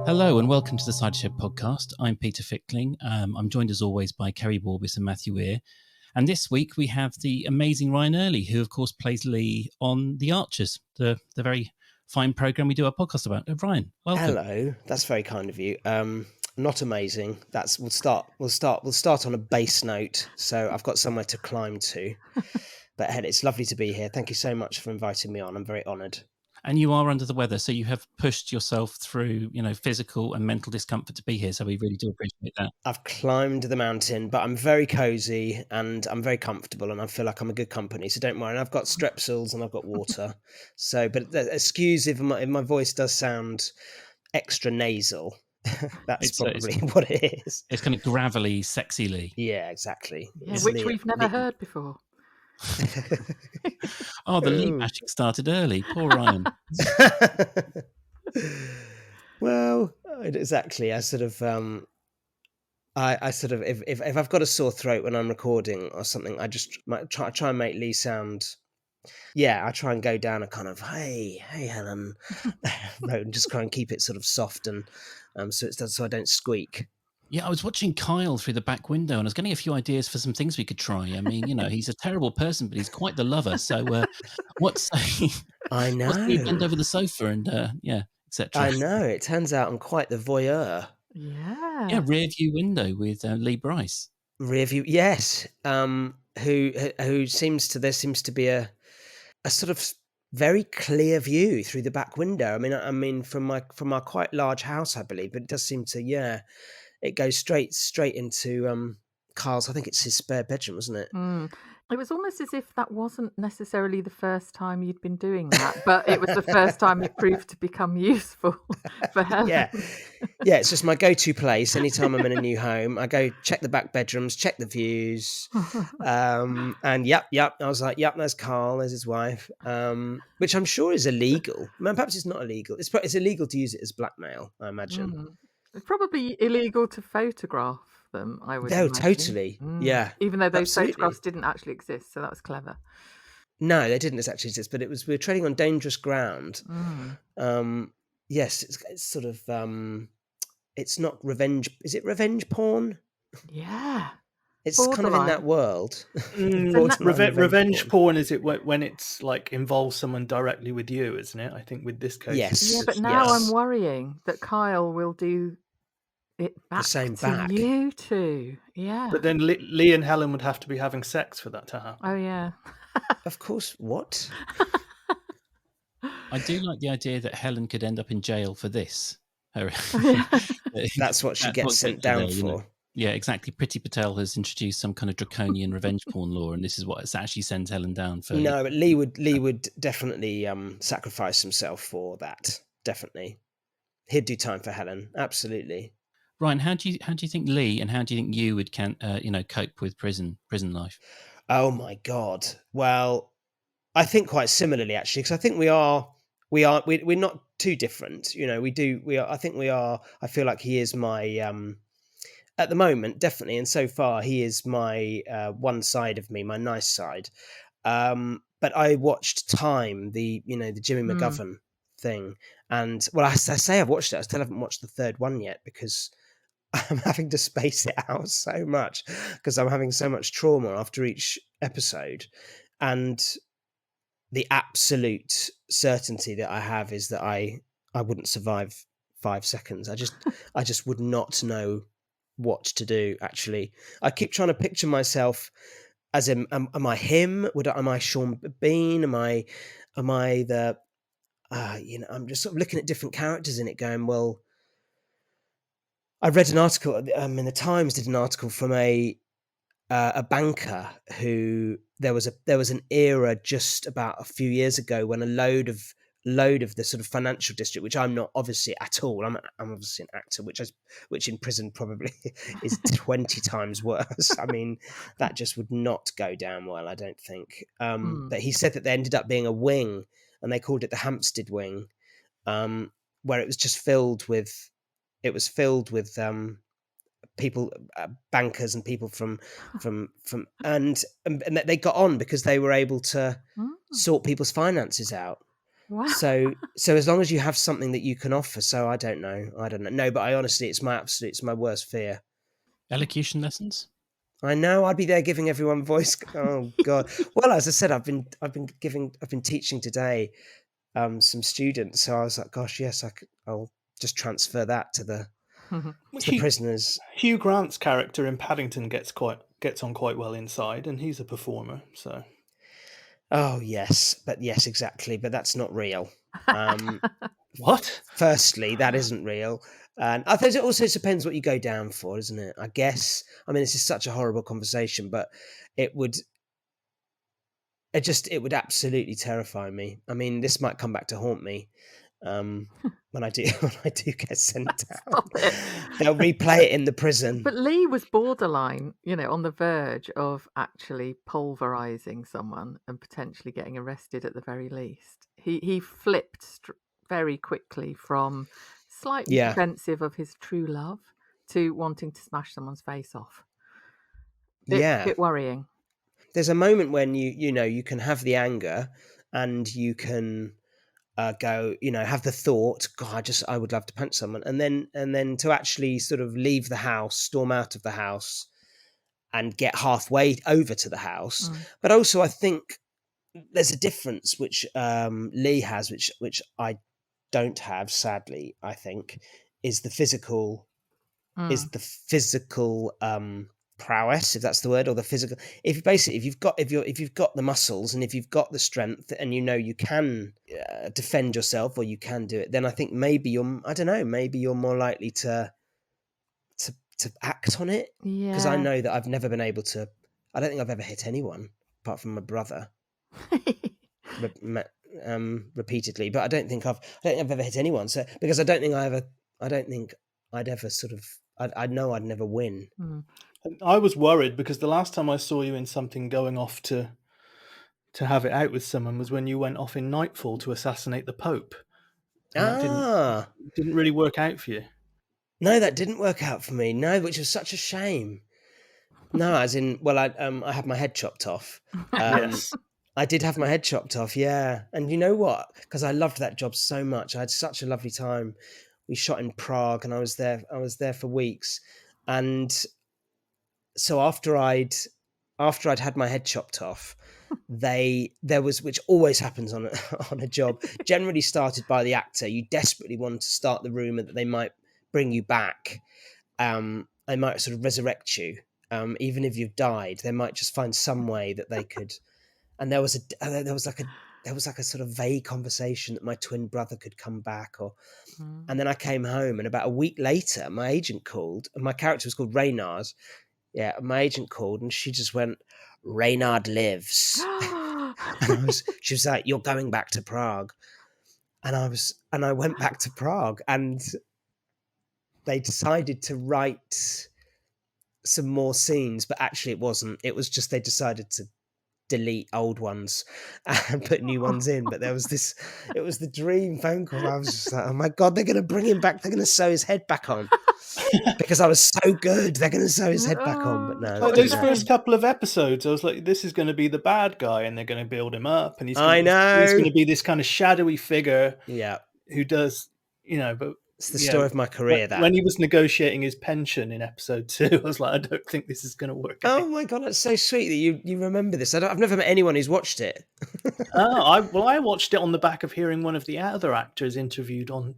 Hello and welcome to the Sideshow podcast. I'm Peter Fickling. I'm joined as always by Kerry Borbis and Matthew Weir. And this week we have the amazing Ryan Early, who of course plays Lee on The Archers, the very fine programme we do our podcast about. Ryan, welcome. Hello, that's very kind of you. Not amazing. We'll start on a base note. So I've got somewhere to climb to. But it's lovely to be here. Thank you so much for inviting me on. I'm very honoured. And you are under the weather, so you have pushed yourself through, physical and mental discomfort to be here. So we really do appreciate that. I've climbed the mountain, but I'm very cosy and I'm very comfortable, and I feel like I'm a good company. So don't worry. And I've got strepsils and I've got water. But excuse if my voice does sound extra nasal. That's probably what it is. It's kind of gravelly, sexy Lee. Yeah, exactly. Yeah, which we've never heard before. Oh, the Lee bashing started early. Poor Ryan. Well, exactly. I sort of, if I've got a sore throat when I'm recording or something, I just try and make Lee sound. Yeah, I try and go down a kind of hey Helen, and just try and keep it sort of soft and so I don't squeak. Yeah, I was watching Kyle through the back window and I was getting a few ideas for some things we could try. I mean, he's a terrible person, but he's quite the lover. So I know. What's he bend over the sofa and, etc. I know. It turns out I'm quite the voyeur. Yeah. Yeah, rear view window with Lee Bryce. Rear view, yes. Who seems to be a sort of very clear view through the back window. I mean, from our quite large house, I believe, but it does seem to, it goes straight into Carl's. I think it's his spare bedroom, wasn't it? It was almost as if that wasn't necessarily the first time you'd been doing that, but it was the first time it proved to become useful for Helen. Yeah, it's just my go-to place. Anytime I'm in a new home, I go check the back bedrooms, check the views, and yep. I was like, yep, there's Carl, there's his wife, which I'm sure is illegal. Perhaps it's not illegal. It's illegal to use it as blackmail, I imagine. It's probably illegal to photograph them, I would imagine. Totally. Yeah. Even though those absolutely. photographs didn't actually exist, so that was clever. No, they didn't actually exist, but we were treading on dangerous ground. Yes, it's sort of it's not revenge. Is it revenge porn? Yeah. It's kind of in that world. Revenge porn, is it when it's like involves someone directly with you, isn't it? I think with this case. Yes. Yeah, but now I'm worrying that Kyle will do it back the same to back. you two. Yeah. But then Lee and Helen would have to be having sex for that to happen. Oh, yeah. Of course. What? I do like the idea that Helen could end up in jail for this. That's what she gets sent down for. Yeah, exactly. Priti Patel has introduced some kind of draconian revenge porn law, and this is what actually sends Helen down for. No, but Lee would definitely sacrifice himself for that. Definitely, he'd do time for Helen. Absolutely. Ryan, how do you think Lee and how do you think you would cope with prison life? Oh my God! Well, I think quite similarly actually, because I think we're not too different. I think we are. I feel like he is my. At the moment, definitely, and so far, he is my one side of me, my nice side. But I watched Time, the Jimmy McGovern thing, and I say I've watched it. I still haven't watched the third one yet because I'm having to space it out so much because I'm having so much trauma after each episode, and the absolute certainty that I have is that I wouldn't survive 5 seconds. I just would not know what to do. Actually, I keep trying to picture myself as am I him? Am I Sean Bean? Am I the I'm just sort of looking at different characters in it going, well, I read an article in the Times did an article from a banker who there was an era just about a few years ago when a load of the sort of financial district, which I'm not obviously at all. I'm obviously an actor, which in prison probably is 20 times worse. I mean, that just would not go down well, I don't think. But he said that there ended up being a wing, and they called it the Hampstead wing, where it was just filled with people, bankers and people from and they got on because they were able to sort people's finances out. Wow. So as long as you have something that you can offer, so I don't know. No, but I honestly, it's my worst fear. Elocution lessons? I know, I'd be there giving everyone voice. Oh God. Well, as I said, I've been teaching today some students. So I was like, gosh, yes, I'll just transfer that to the prisoners. Hugh Grant's character in Paddington gets on quite well inside, and he's a performer. So, oh yes, exactly. But that's not real. what? Firstly, that isn't real, and I think it also depends what you go down for, isn't it? I guess. I mean, this is such a horrible conversation, but it would absolutely terrify me. I mean, this might come back to haunt me when I do get sent out. They'll replay it in the prison. But Lee was borderline, on the verge of actually pulverizing someone and potentially getting arrested at the very least. He flipped very quickly from slightly defensive of his true love to wanting to smash someone's face off. It's a bit worrying. There's a moment when you can have the anger and you can go, have the thought, God, I would love to punch someone, and then to actually sort of leave the house, storm out of the house, and get halfway over to the house. But also, I think there's a difference which Lee has, which I don't have, sadly. I think is the physical prowess, if that's the word, or the physical. If you've got the muscles and if you've got the strength and you can defend yourself or you can do it, then I think maybe you're more likely to act on it. Because I know that I've never been able to. I don't think I've ever hit anyone apart from my brother. Repeatedly, but I don't think I've ever hit anyone. So because I don't think I'd ever sort of. I know I'd never win. I was worried because the last time I saw you in something going off to have it out with someone was when you went off in Nightfall to assassinate the Pope. That didn't really work out for you. No, that didn't work out for me. No, which was such a shame. No, as in, well, I had my head chopped off. Yes. I did have my head chopped off, yeah. And you know what? Because I loved that job so much. I had such a lovely time. We shot in Prague, and I was there for weeks. And so after I'd had my head chopped off, there was, which always happens on a job, generally started by the actor. You desperately want to start the rumor that they might bring you back. They might sort of resurrect you, even if you've died. They might just find some way that they could. And there was like a sort of vague conversation that my twin brother could come back, and then I came home, and about a week later, my agent called, and my character was called Reynard. Yeah, my agent called, and she just went, "Reynard lives." And she was like, "You're going back to Prague," and I went back to Prague, and they decided to write some more scenes, but actually it wasn't. It was just they decided to delete old ones and put new ones in. But it was the dream phone call. I was just like, oh my God, they're going to bring him back. They're going to sew his head back on because I was so good. They're going to sew his head back on. But no. Those first couple of episodes, I was like, this is going to be the bad guy and they're going to build him up. And he's going to be this kind of shadowy figure who does, but it's the story of my career. When he was negotiating his pension in episode 2, I was like, I don't think this is going to work out. Oh my God, that's so sweet that you remember this. I've never met anyone who's watched it. I watched it on the back of hearing one of the other actors interviewed on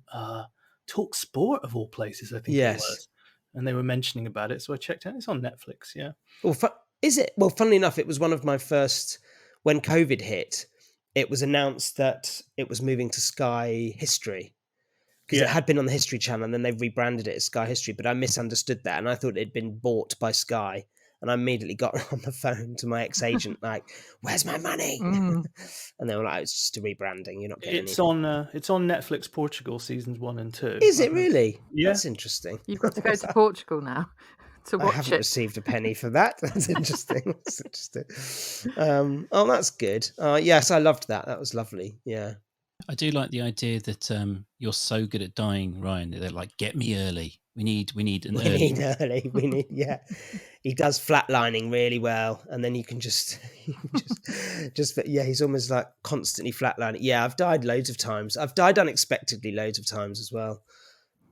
Talk Sport, of all places, I think it was. And they were mentioning about it, so I checked out. It's on Netflix, yeah. Well, is it? Well, funnily enough, it was one of my first, when COVID hit, it was announced that it was moving to Sky History. Because it had been on the History Channel and then they rebranded it as Sky History, but I misunderstood that and I thought it had been bought by Sky. And I immediately got on the phone to my ex-agent, like, "Where's my money?" And they were like, "It's just a rebranding. You're not getting it's anything." It's on Netflix Portugal, seasons 1 and 2. Is it really? Yeah. That's interesting. You've got to go to Portugal now to watch it. I haven't received a penny for that. That's interesting. That's interesting. That's good. Yes, I loved that. That was lovely. Yeah. I do like the idea that you're so good at dying, Ryan. They're like, "Get me early," We need an We early. need early. We need, yeah. He does flatlining really well, and then you can just, yeah. He's almost like constantly flatlining. Yeah, I've died loads of times. I've died unexpectedly loads of times as well.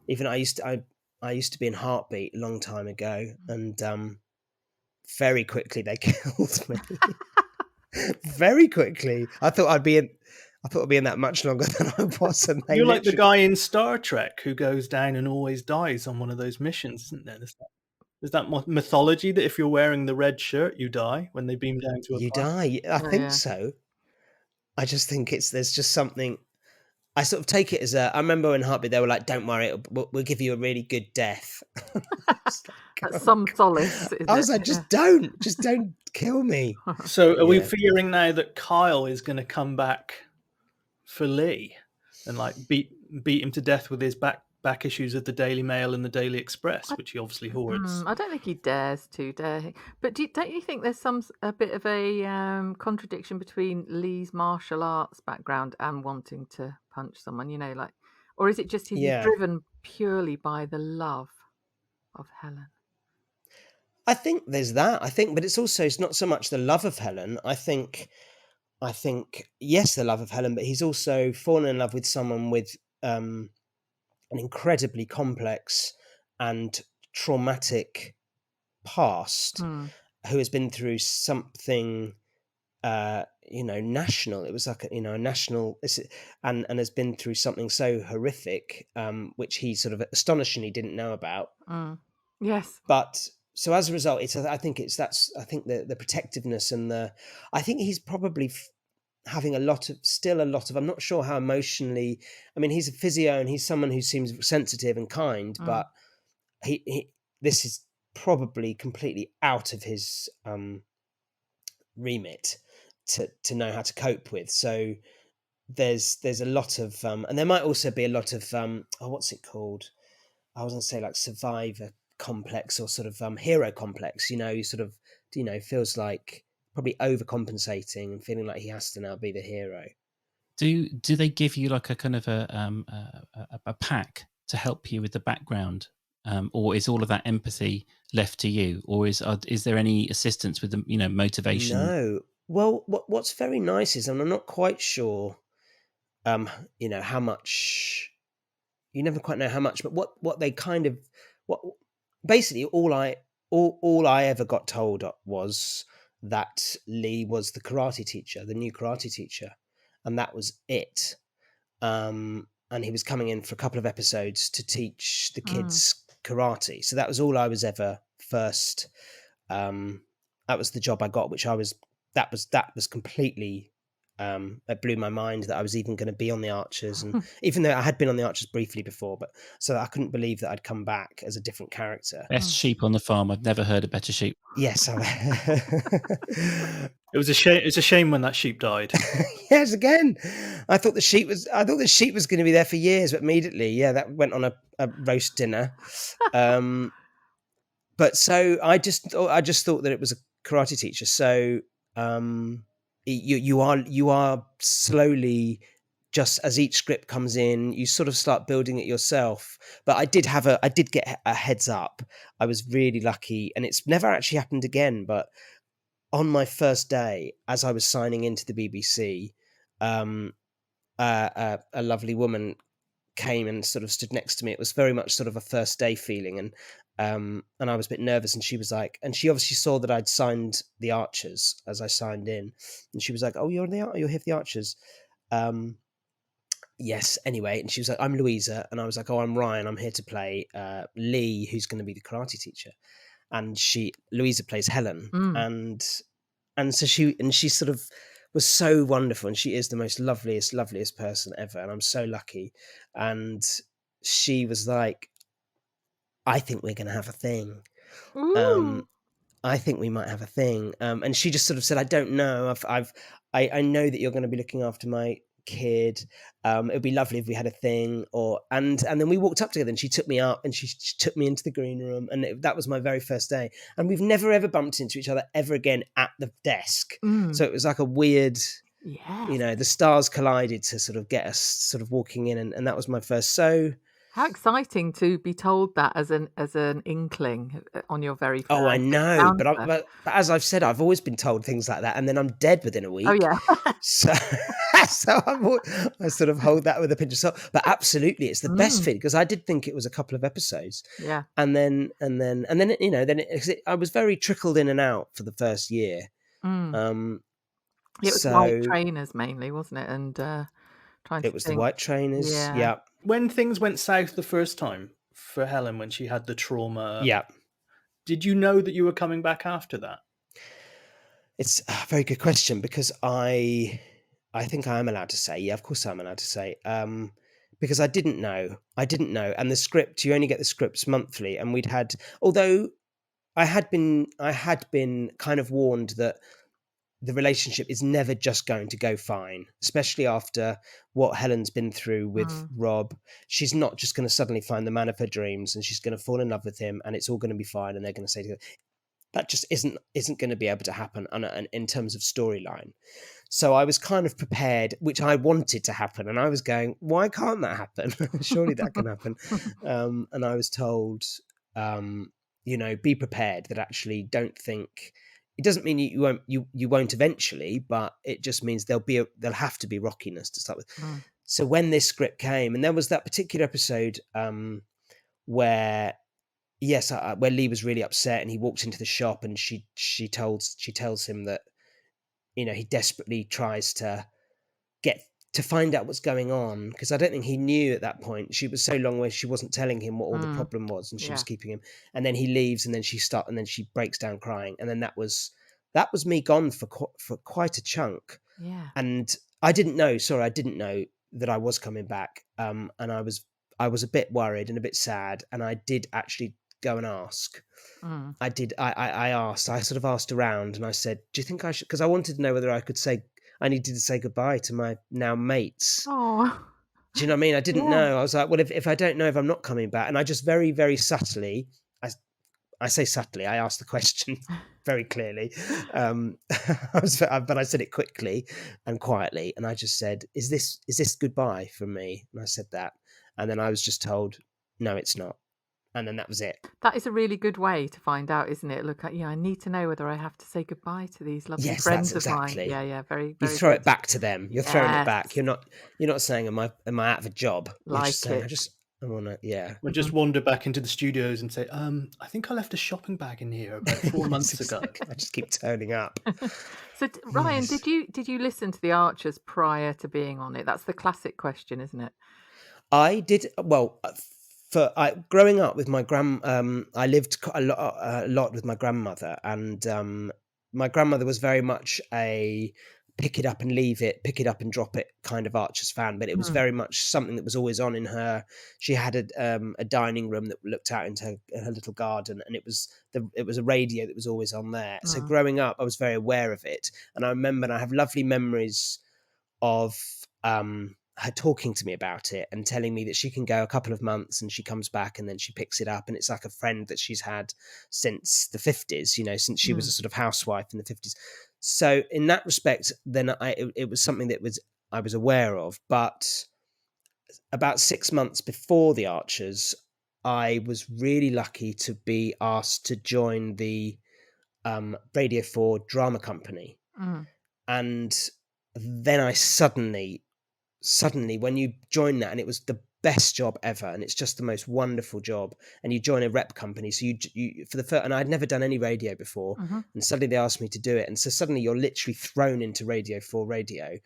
Even I used to be in Heartbeat a long time ago, and very quickly they killed me. Very quickly. I thought I'd be in that much longer than I was. And You're like the guy in Star Trek who goes down and always dies on one of those missions, isn't there? There's that mythology that if you're wearing the red shirt, you die when they beam down to a you planet. die. I think so. I just think there's just something. I sort of take it as I remember in Heartbeat they were like, "Don't worry, we'll give you a really good death." That's some solace. I was like, just don't kill me. So are we fearing now that Kyle is going to come back for Lee and like beat him to death with his back issues of the Daily Mail and the Daily Express, which he obviously hoards? I don't think he dares to, dare he? But don't you think there's a bit of a contradiction between Lee's martial arts background and wanting to punch someone? You know, like, or is it just he's driven purely by the love of Helen? I think there's that. But it's not so much the love of Helen. I think yes, the love of Helen, but he's also fallen in love with someone with an incredibly complex and traumatic past, who has been through something national. It was like a national, and has been through something so horrific, which he sort of astonishingly didn't know about. Yes. But so as a result, I think the protectiveness and I think he's probably having a lot of, I'm not sure how emotionally, I mean, he's a physio and he's someone who seems sensitive and kind, but this is probably completely out of his remit to know how to cope with. So there's a lot of and there might also be a lot of what's it called? I was going to say like survivor complex or sort of hero complex. You sort of feels like probably overcompensating and feeling like he has to now be the hero. Do they give you like a kind of a pack to help you with the background, or is all of that empathy left to you, or is there any assistance with the motivation? No. Well, what's very nice is, and I'm not quite sure, how much. You never quite know how much, but what they kind of basically all I ever got told was that Lee was the karate teacher, the new karate teacher, and that was it. And he was coming in for a couple of episodes to teach the kids karate. So that was all I was ever first. That was the job I got, that was completely. It blew my mind that I was even going to be on the Archers, and even though I had been on the Archers briefly before, but so I couldn't believe that I'd come back as a different character. Best sheep on the farm. I've never heard a better sheep. Yes, it was a shame. It's a shame when that sheep died. Yes, again, I thought the sheep was going to be there for years, but immediately, that went on a roast dinner. But so I just thought that it was a karate teacher. So. You are slowly, just as each script comes in, you sort of start building it yourself. But I did get a heads up. I was really lucky, and it's never actually happened again. But on my first day, as I was signing into the BBC, a lovely woman came and sort of stood next to me. It was very much sort of a first day feeling, and I was a bit nervous, and she was like, and she obviously saw that I'd signed the Archers as I signed in, and she was like, "Oh, you're here for the Archers?" Yes. Anyway, and she was like, "I'm Louisa," and I was like, "Oh, I'm Ryan. I'm here to play Lee, who's going to be the karate teacher." And Louisa plays Helen, and so she sort of was so wonderful, and she is the most loveliest person ever, and I'm so lucky. And she was like, I think we're going to have a thing. I think we might have a thing. And she just sort of said, I don't know. I know that you're going to be looking after my kid. It would be lovely if we had a thing. And then we walked up together, and she took me up, and she took me into the green room, and that was my very first day. And we've never ever bumped into each other ever again at the desk. So it was like a weird, the stars collided to sort of get us sort of walking in, and that was my first. So How exciting to be told that as an inkling on your very first Oh, I know, encounter. but as I've said, I've always been told things like that, and then I'm dead within a week. Oh yeah. So, so I sort of hold that with a pinch of salt. But absolutely, it's the best thing, because I did think it was a couple of episodes, Yeah. and then I was very trickled in and out for the first year. It was white trainers mainly, wasn't it? And trying to It was think. the white trainers. Yeah. When things went south the first time for Helen, when she had the trauma, Yeah. did you know that you were coming back after that? It's a very good question, because I think I am allowed to say. Yeah, of course I'm allowed to say. Because I didn't know. And the script, you only get the scripts monthly, and although I had been kind of warned that the relationship is never just going to go fine, especially after what Helen's been through with Rob. She's not just going to suddenly find the man of her dreams and she's going to fall in love with him and it's all going to be fine and they're going to say together. That just isn't going to be able to happen in terms of storyline. So I was kind of prepared, which I wanted to happen, and I was going, why can't that happen? Surely that can happen. And I was told, be prepared, that actually don't think. It doesn't mean you won't eventually, but it just means there'll have to be rockiness to start with. So when this script came, and there was that particular episode where Lee was really upset, and he walks into the shop, and she tells him that he desperately tries to find out what's going on, because I don't think he knew at that point. She was so long where she wasn't telling him what all the problem was, and she was keeping him. And then he leaves, and then she breaks down crying, and then that was me gone for quite a chunk. Yeah. And I didn't know that I was coming back, and I was a bit worried and a bit sad, and I did actually go and ask. I did. I asked. I sort of asked around, and I said, "Do you think I should?" Because I wanted to know whether I needed to say goodbye to my now mates. Oh. Do you know what I mean? I didn't know. I was like, well, if I don't know if I'm not coming back, and I just very, very subtly, I say subtly, I asked the question very clearly, but I said it quickly and quietly, and I just said, "Is this goodbye from me?" And I said that, and then I was just told, "No, it's not." And then that was it. That is a really good way to find out, isn't it? Look, I need to know whether I have to say goodbye to these lovely friends of mine. Yeah, very, very. You throw it back to them. You're throwing it back. You're not saying, "Am I out of a job?" You're just saying, I want to. Yeah. We'll just wander back into the studios and say, "I think I left a shopping bag in here about 4 months ago." I just keep turning up. So, Ryan, did you listen to The Archers prior to being on it? That's the classic question, isn't it? I did. Well, growing up with my I lived a lot with my grandmother, and my grandmother was very much a pick it up and leave it, pick it up and drop it kind of Archers fan, but it was very much something that was always on in her. She had a dining room that looked out into her little garden, and it was a radio that was always on there. So growing up, I was very aware of it, and I remember, and I have lovely memories of her talking to me about it and telling me that she can go a couple of months and she comes back and then she picks it up, and it's like a friend that she's had since the 50s, since she was a sort of housewife in the 50s. So in that respect, then it was something that I was aware of. But about 6 months before The Archers, I was really lucky to be asked to join the Radio 4 drama company. And then I suddenly, when you join that, and it was the best job ever, and it's just the most wonderful job, and you join a rep company, so you for the first, and I'd never done any radio before, and suddenly they asked me to do it, and so suddenly you're literally thrown into Radio 4 radio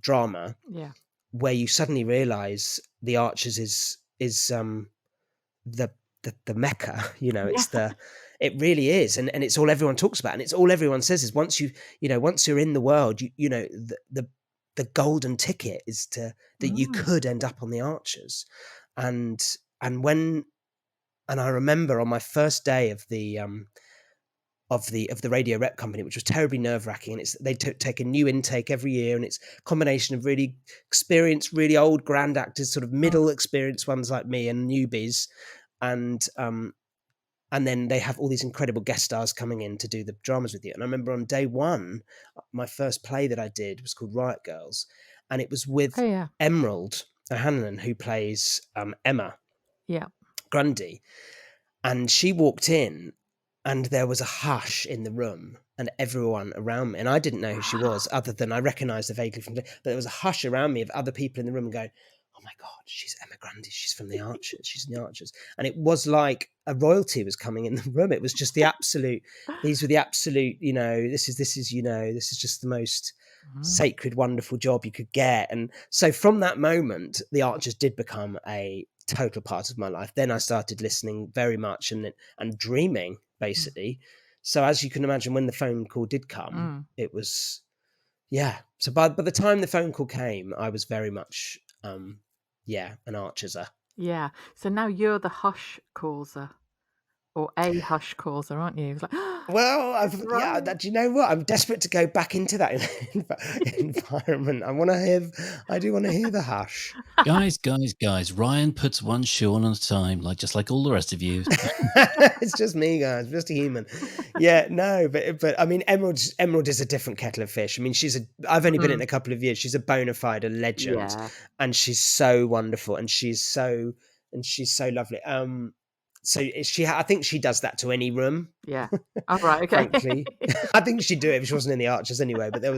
drama, where you suddenly realize The Archers is the mecca, it's it really is, and it's all everyone talks about, and it's all everyone says is once you're in the world, the golden ticket is that you could end up on The Archers. And I remember on my first day of the radio rep company, which was terribly nerve-wracking, and they take a new intake every year, and it's a combination of really experienced, really old grand actors, sort of middle experienced ones like me, and newbies, and then they have all these incredible guest stars coming in to do the dramas with you. And I remember on day one, my first play that I did was called Riot Girls, and it was with Emerald, O'Hanlon, who plays Emma Yeah. Grundy, and she walked in, and there was a hush in the room, and everyone around me, and I didn't know who she was, other than I recognised her vaguely from. But there was a hush around me of other people in the room going, "Oh my God, she's Emma Grundy. She's from the Archers. She's in the Archers." And it was like a royalty was coming in the room. It was just the absolute. These were the absolute. This is just the most sacred, wonderful job you could get. And so from that moment, the Archers did become a total part of my life. Then I started listening very much and dreaming, basically. So as you can imagine, when the phone call did come, it was, so by the time the phone call came, I was very much an Archerser. Yeah. So now you're the hush causer, or a hush causer, aren't you? It's like, well, right. do you know what? I'm desperate to go back into that environment. I do want to hear the hush. Guys, Ryan puts one shoe on at a time, just like all the rest of you. It's just me, guys, just a human. Yeah, no, but I mean, Emerald is a different kettle of fish. I mean, I've only been in a couple of years. She's a bona fide legend, and she's so wonderful, and she's so lovely. So I think she does that to any room. Yeah. Oh, right. Okay. Frankly, I think she'd do it if she wasn't in the Archers anyway. But it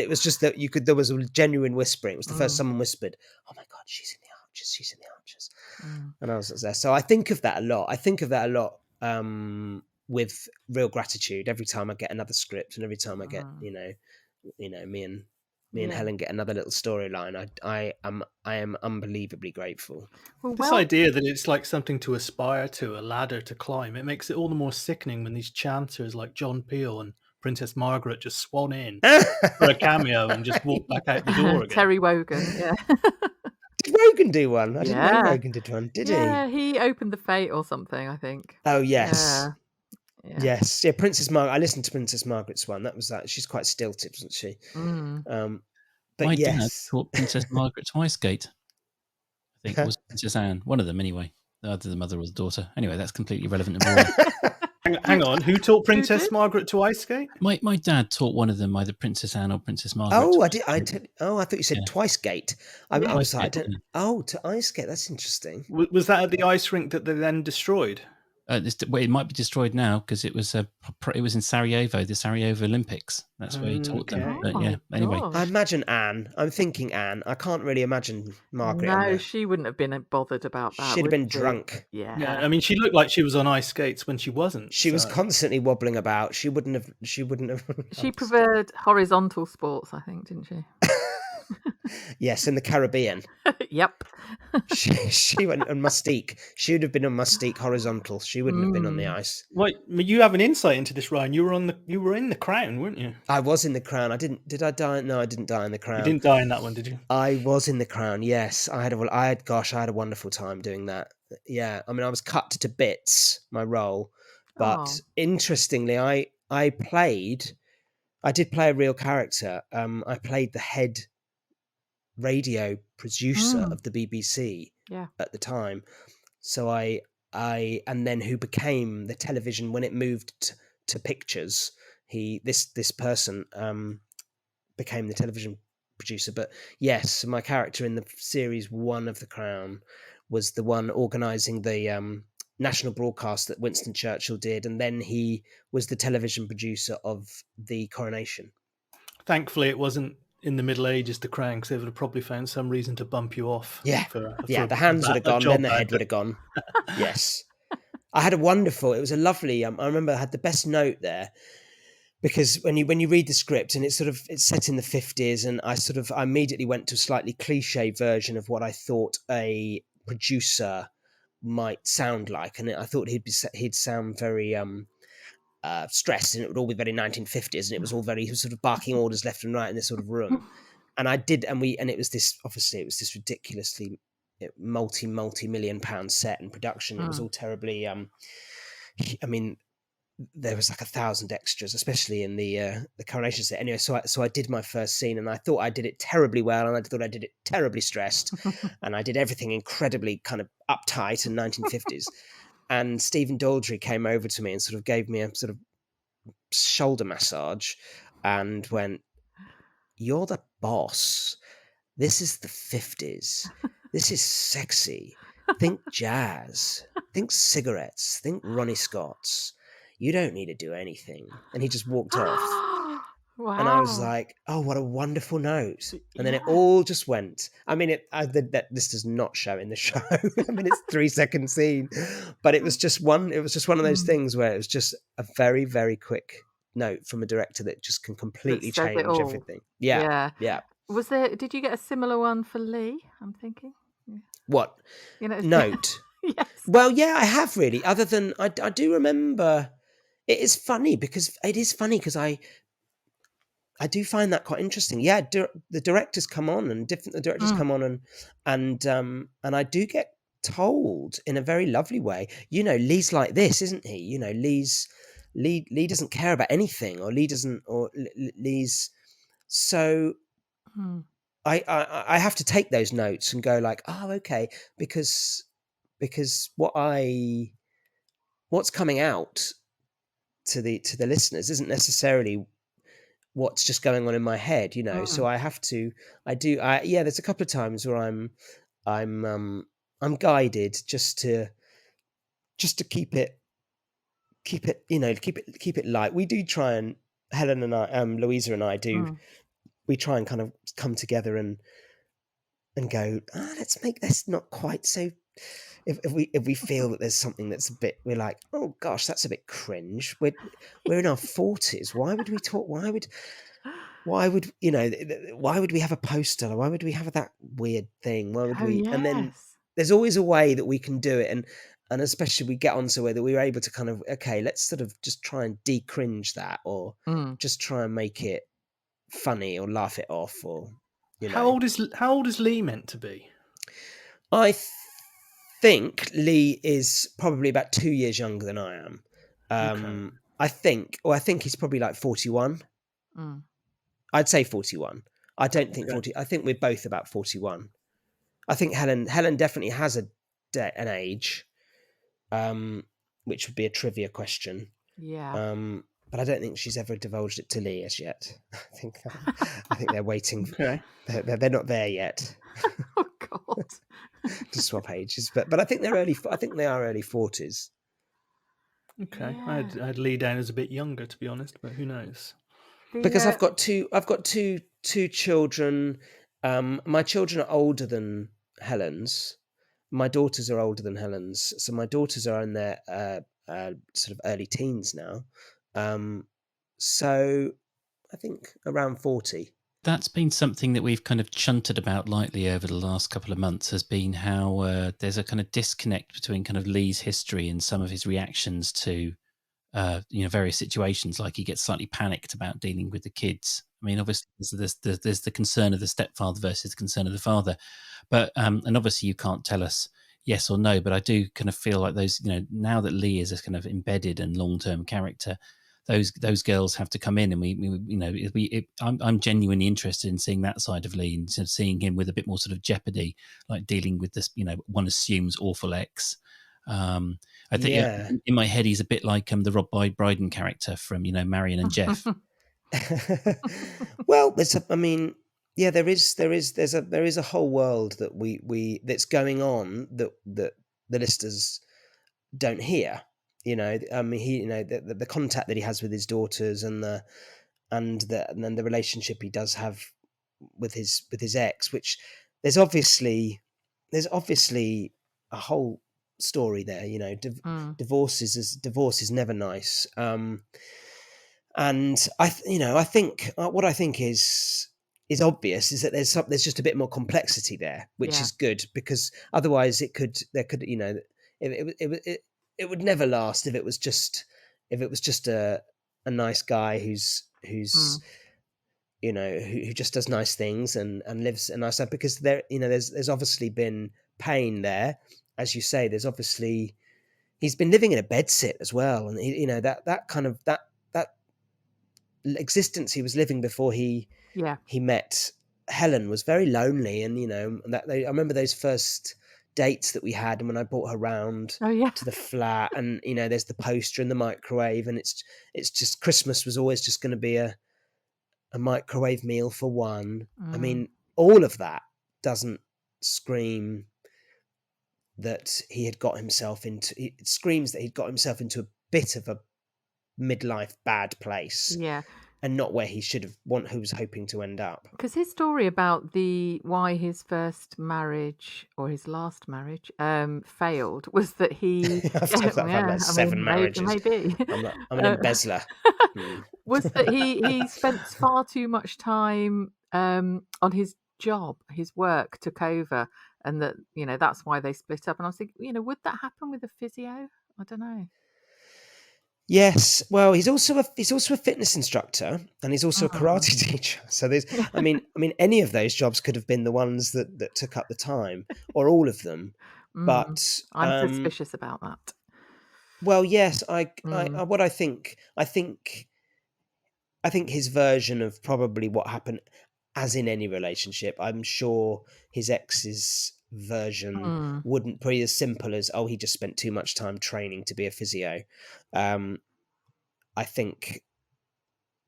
was just that there was a genuine whispering. It was the first someone whispered, "Oh my God, she's in the Archers. She's in the Archers." And I was there. So I think of that a lot. With real gratitude every time I get another script, and every time I get, me and Helen get another little storyline. I am unbelievably grateful. This idea that it's like something to aspire to, a ladder to climb, it makes it all the more sickening when these chancers like John Peel and Princess Margaret just swan in for a cameo and just walk back out the door again. Terry Wogan, yeah. Did Wogan do one? I didn't know Wogan did one. Did he? Yeah, he opened the fate or something, I think. Oh, yes. Yeah. Yes. Yeah, Princess Margaret. I listened to Princess Margaret's one. That was that. She's quite stilted, wasn't she? But my yes. dad taught Princess Margaret to ice skate. I think it was Princess Anne. One of them, anyway. Either the mother or the daughter. Anyway, that's completely irrelevant and boring. Hang on, who taught Princess Margaret to ice skate? My dad taught one of them, either Princess Anne or Princess Margaret. Oh, I thought you said twice gate. I was like, to ice skate. That's interesting. Was that at the ice rink that they then destroyed? It might be destroyed now because it was in Sarajevo, the Sarajevo Olympics. That's where he taught them. But anyway. I imagine Anne. I'm thinking Anne. I can't really imagine Margaret. No, she wouldn't have been bothered about that. She'd have been drunk. Yeah. I mean, she looked like she was on ice skates when she wasn't. She was constantly wobbling about. She wouldn't have. She preferred horizontal sports, I think, didn't she? Yes, in the Caribbean. Yep. She went on Mustique. She would have been on Mustique horizontal. She wouldn't have been on the ice. Wait, you have an insight into this, Ryan. You were in the Crown, weren't you? I was in the Crown. Did I die? No, I didn't die in the Crown. You didn't die in that one, did you? I was in the Crown. Yes, I had a wonderful time doing that. Yeah, I mean, I was cut to bits, my role, but interestingly, I did play a real character. I played the head radio producer of the BBC at the time. So and then who became the television when it moved to pictures. This person became the television producer. But yes, my character in the series 1 of The Crown was the one organising the national broadcast that Winston Churchill did, and then he was the television producer of the coronation. Thankfully, it wasn't in the Middle Ages, The Crown, because they would have probably found some reason to bump you off. The hands would have gone, then the head would have gone. Yes. I had it was a lovely, I remember I had the best note there, because when you read the script and it's set in the 50s, and I immediately went to a slightly cliche version of what I thought a producer might sound like. And I thought he'd sound very, stressed, and it would all be very 1950s, and it was all very sort of barking orders left and right in this sort of room. And I did, and it was this ridiculously multi-million pound set and production. It was all terribly, I mean, there was like 1,000 extras, especially in the coronation set. Anyway, so I did my first scene, and I thought I did it terribly well, and I thought I did it terribly stressed, and I did everything incredibly kind of uptight and 1950s. And Stephen Daldry came over to me and sort of gave me a sort of shoulder massage and went, "You're the boss. This is the 50s. This is sexy. Think jazz. Think cigarettes. Think Ronnie Scott's. You don't need to do anything. And he just walked off. Wow. And I was like, oh, what a wonderful note. And then it Yeah. all just went. I mean, this does not show in the show. I mean, it's 3-second scene, but it was just one of those things where it was just a very, very quick note from a director that just can completely says it change all. everything. Yeah. Did you get a similar one for Lee? I'm thinking. Yeah. What? You know, Note? yes. Well, yeah, I have really. Other than I do remember. It is funny because I do find that quite interesting. Yeah, the directors come on and the directors come on and I do get told in a very lovely way. You know, Lee's like this, isn't he? You know, Lee doesn't care about anything, or Lee's so. I have to take those notes and go like, oh, okay, because what's coming out to the listeners isn't necessarily what's just going on in my head, you know. So there's a couple of times where I'm guided just to keep it light. We do try, and Helen and I, Louisa and I do, we try and kind of come together and go, let's make this not quite so. If we feel that there's something that's a bit, we're like, oh gosh, that's a bit cringe. We're in our 40s. Why would we talk? Why would we have a poster? Why would we have that weird thing? Why would we? Yes. And then there's always a way that we can do it, and especially we get onto a way that we were able to kind of, okay, let's sort of just try and de-cringe that, or just try and make it funny or laugh it off, or you know. How old is Lee meant to be? I think Lee is probably about 2 years younger than I am. Okay. I think he's probably like 41. I'd say 41. I don't think 40. I think we're both about 41. I think Helen definitely has an age, which would be a trivia question. Yeah. But I don't think she's ever divulged it to Lee as yet. I think they're waiting. Okay. They're not there yet. Oh God. To swap ages, but I think they are early 40s. Okay, Yeah. I had Lee down as a bit younger, to be honest, but who knows? Because I've got two children. My children are older than Helen's. My daughters are older than Helen's. So my daughters are in their sort of early teens now. So I think around 40. That's been something that we've kind of chunted about lightly over the last couple of months, has been how there's a kind of disconnect between kind of Lee's history and some of his reactions to various situations. Like he gets slightly panicked about dealing with the kids. I mean, obviously there's the concern of the stepfather versus the concern of the father, but and obviously you can't tell us yes or no, but I do kind of feel like those, now that Lee is a kind of embedded and long-term character, those girls have to come in, and I'm genuinely interested in seeing that side of Lee, and sort of seeing him with a bit more sort of jeopardy, like dealing with this, one assumes awful ex. I think in my head he's a bit like the Rob Brydon character from Marion and Jeff. Well, there's a whole world that that's going on that the listeners don't hear. The contact that he has with his daughters, and then the relationship he does have with his ex, which there's obviously a whole story there. Divorce is never nice. And I think what I think is obvious is that there's just a bit more complexity there, which is good, because otherwise it would never last if it was just a nice guy who just does nice things and lives a nice life, because there's obviously been pain there, as you say. There's obviously, he's been living in a bedsit as well, and that existence he was living before he met Helen was very lonely, and I remember those first dates that we had, and when I brought her round to the flat, and there's the poster in the microwave, and it's just Christmas was always just going to be a microwave meal for one. I mean, all of that doesn't scream that he had got himself into. It screams that he'd got himself into a bit of a midlife bad place, Yeah. and not where he should have who was hoping to end up. Because his story about why his first marriage or his last marriage failed was that he I've had like 7 marriages. maybe I'm an uh, embezzler. was that he spent far too much time on his job. His work took over, and that that's why they split up. And I was thinking, would that happen with a physio? I don't know. Yes, well, he's also a fitness instructor, and he's also a karate teacher. So there's, I mean, any of those jobs could have been the ones that took up the time, or all of them. But I'm suspicious about that. Well, yes, I think his version of probably what happened, as in any relationship, I'm sure his ex's version wouldn't be as simple as, oh, he just spent too much time training to be a physio. I think,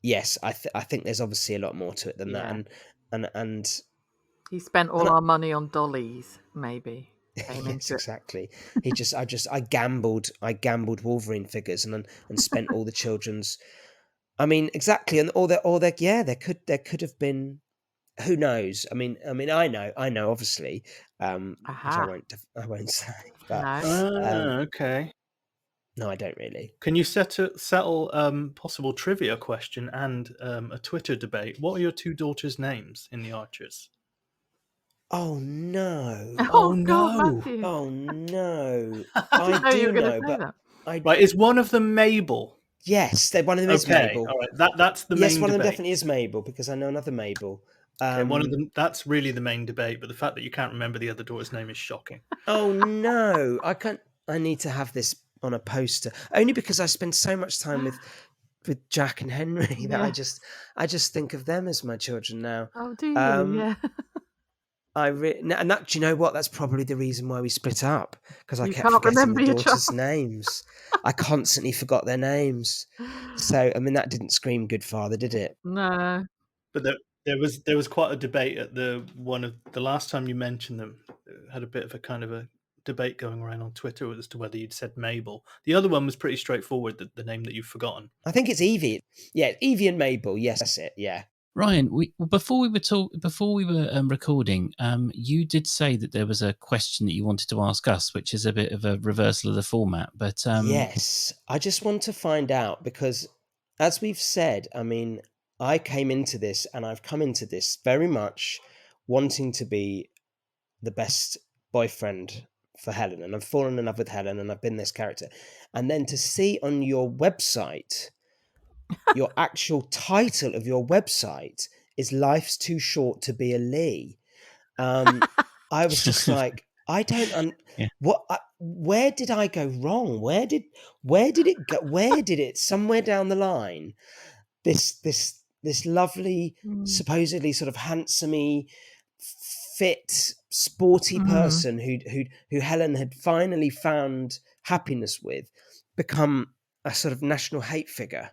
yes, I think there's obviously a lot more to it than that, and he spent all our money on dollies, maybe. Yes, exactly. I gambled Wolverine figures and spent all the children's. I mean, exactly, and there could have been. Who knows? I mean, I know, obviously, which I won't say. But okay. No, I don't really. Can you settle possible trivia question and a Twitter debate? What are your 2 daughters' names in the Archers? Oh no! Oh no! Matthew. Oh no! I do know, but right, is one of them Mabel? Yes, one of them is Mabel. All right, that's the main. Yes, one debate. of them definitely is Mabel, because I know another Mabel. Okay, one of them, that's really the main debate, but the fact that you can't remember the other daughter's name is shocking. Oh no! I need to have this on a poster, only because I spend so much time with Jack and Henry that I just think of them as my children now. Oh, do you? Yeah. And that, do you know what? That's probably the reason why we split up, because I kept can't forgetting remember the your daughters' names. I constantly forgot their names. So, I mean, that didn't scream good father, did it? No. But there was quite a debate at the last time you mentioned them. Had a bit of a kind of a debate going around on Twitter as to whether you'd said Mabel. The other one was pretty straightforward, the name that you've forgotten. I think it's Evie. Yeah, Evie and Mabel. Yes, that's it. Yeah. Ryan, before we were recording, you did say that there was a question that you wanted to ask us, which is a bit of a reversal of the format. But yes, I just want to find out, because, as we've said, I mean, I came into this, and I've come into this very much wanting to be the best boyfriend for Helen, and I've fallen in love with Helen, and I've been this character, and then to see on your website, your actual title of your website is "Life's Too Short to Be a Lee." I was just like, I don't where did I go wrong? Where did it go? Where did it, somewhere down the line, this lovely, supposedly sort of handsomey, fit, sporty person who Helen had finally found happiness with, become a sort of national hate figure?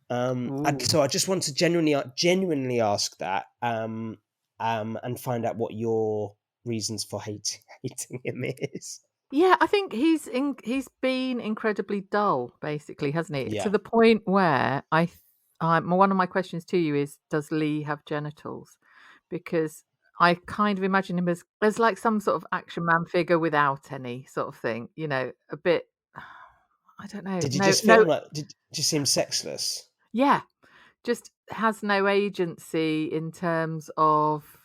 So I just want to genuinely ask that, and find out what your reasons for hating him is. Yeah, I think he's been incredibly dull, basically, hasn't he? Yeah. To the point where one of my questions to you is, does Lee have genitals? Because I kind of imagine him as like some sort of action man figure without any sort of thing, a bit. I don't know. Did you just feel like? Did you seem sexless? Yeah, just has no agency in terms of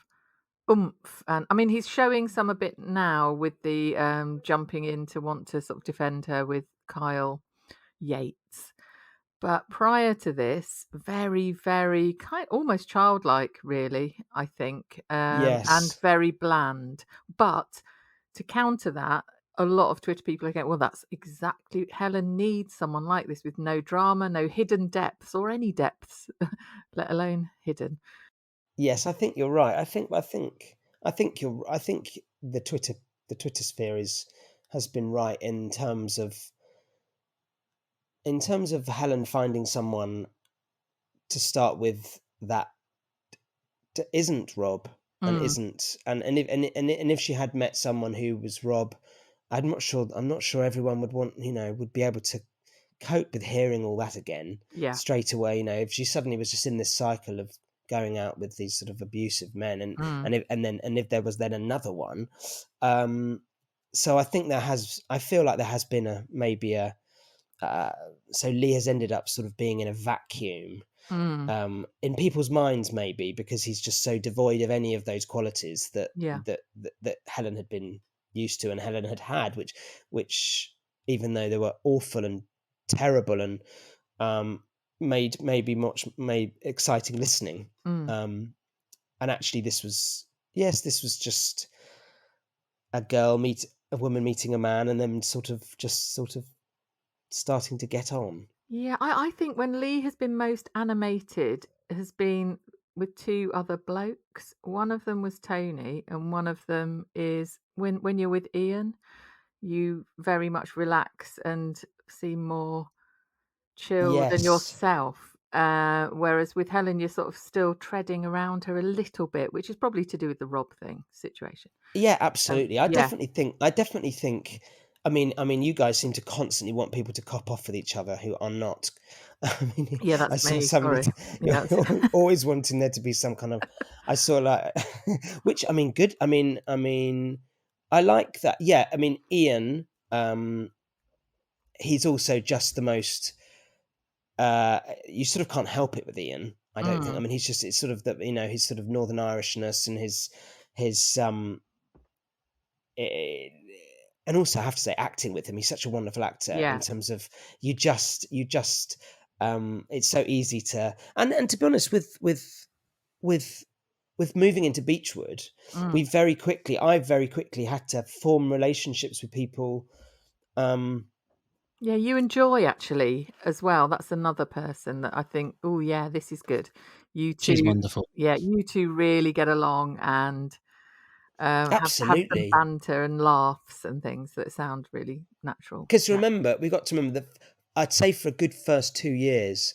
oomph. And I mean, he's showing some a bit now with the jumping in to want to sort of defend her with Kyle Yates. But prior to this, very, very almost childlike, really, I think. Yes. And very bland. But to counter that, a lot of Twitter people are going, well, that's exactly, Helen needs someone like this with no drama, no hidden depths or any depths, let alone hidden. Yes, I think you're right. I think the Twitter sphere has been right in terms of Helen finding someone to start with that isn't Rob, and isn't, and if she had met someone who was Rob, I'm not sure everyone would would be able to cope with hearing all that again straight away. If she suddenly was just in this cycle of going out with these sort of abusive men, and if there was then another one, so I think I feel like there has been maybe a so Lee has ended up sort of being in a vacuum in people's minds, maybe because he's just so devoid of any of those qualities that Helen had been used to and Helen had, which even though they were awful and terrible and made exciting listening, and actually this was just a woman meeting a man and then sort of starting to get on. Yeah, I think when Lee has been most animated has been with two other blokes. One of them was Tony, and one of them is when you're with Ian, you very much relax and seem more chilled and Yes. yourself. Whereas with Helen, you're sort of still treading around her a little bit, which is probably to do with the Rob thing situation. Yeah, absolutely. I Yeah. definitely think. I mean, you guys seem to constantly want people to cop off with each other who are not. I mean, Yeah, I that's saw me. somebody Sorry. Yeah, you're always wanting there to be some kind of. I saw like, which I mean, good. I mean, I like that. Yeah, I mean, Ian. He's also just the most. You sort of can't help it with Ian. I don't think. I mean, it's sort of that. His sort of Northern Irishness and his and also I have to say, acting with him, he's such a wonderful actor. Yeah. In terms of you just it's so easy to and to be honest with moving into Beechwood, I very quickly had to form relationships with people. Yeah, you enjoy actually as well. That's another person that I think, oh yeah, this is good. You two, She's wonderful. yeah, you two really get along and have some Absolutely. banter and laughs and things that sound really natural. Because Yeah. remember, we got to remember that I'd say for a good first 2 years,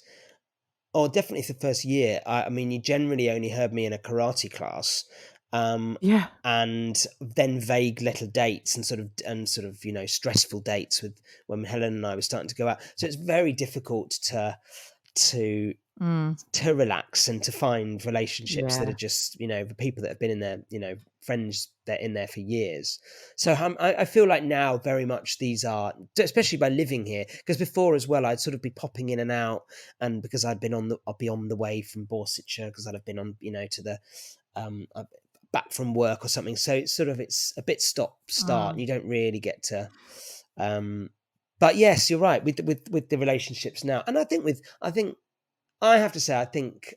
or definitely the first year, I mean, you generally only heard me in a karate class, Yeah. and then vague little dates and sort of stressful dates with when Helen and I were starting to go out. So it's very difficult to relax and to find relationships that Yeah. are just the people that have been in there, friends that are in there for years. So I feel like now very much these are, especially by living here, because before as well I'd sort of be popping in and out, and because I'll be on the way from Borsetshire because I'd have been on to the back from work or something. So it's a bit stop start, and you don't really get to. But yes, you're right with the relationships now, and I think I have to say, I think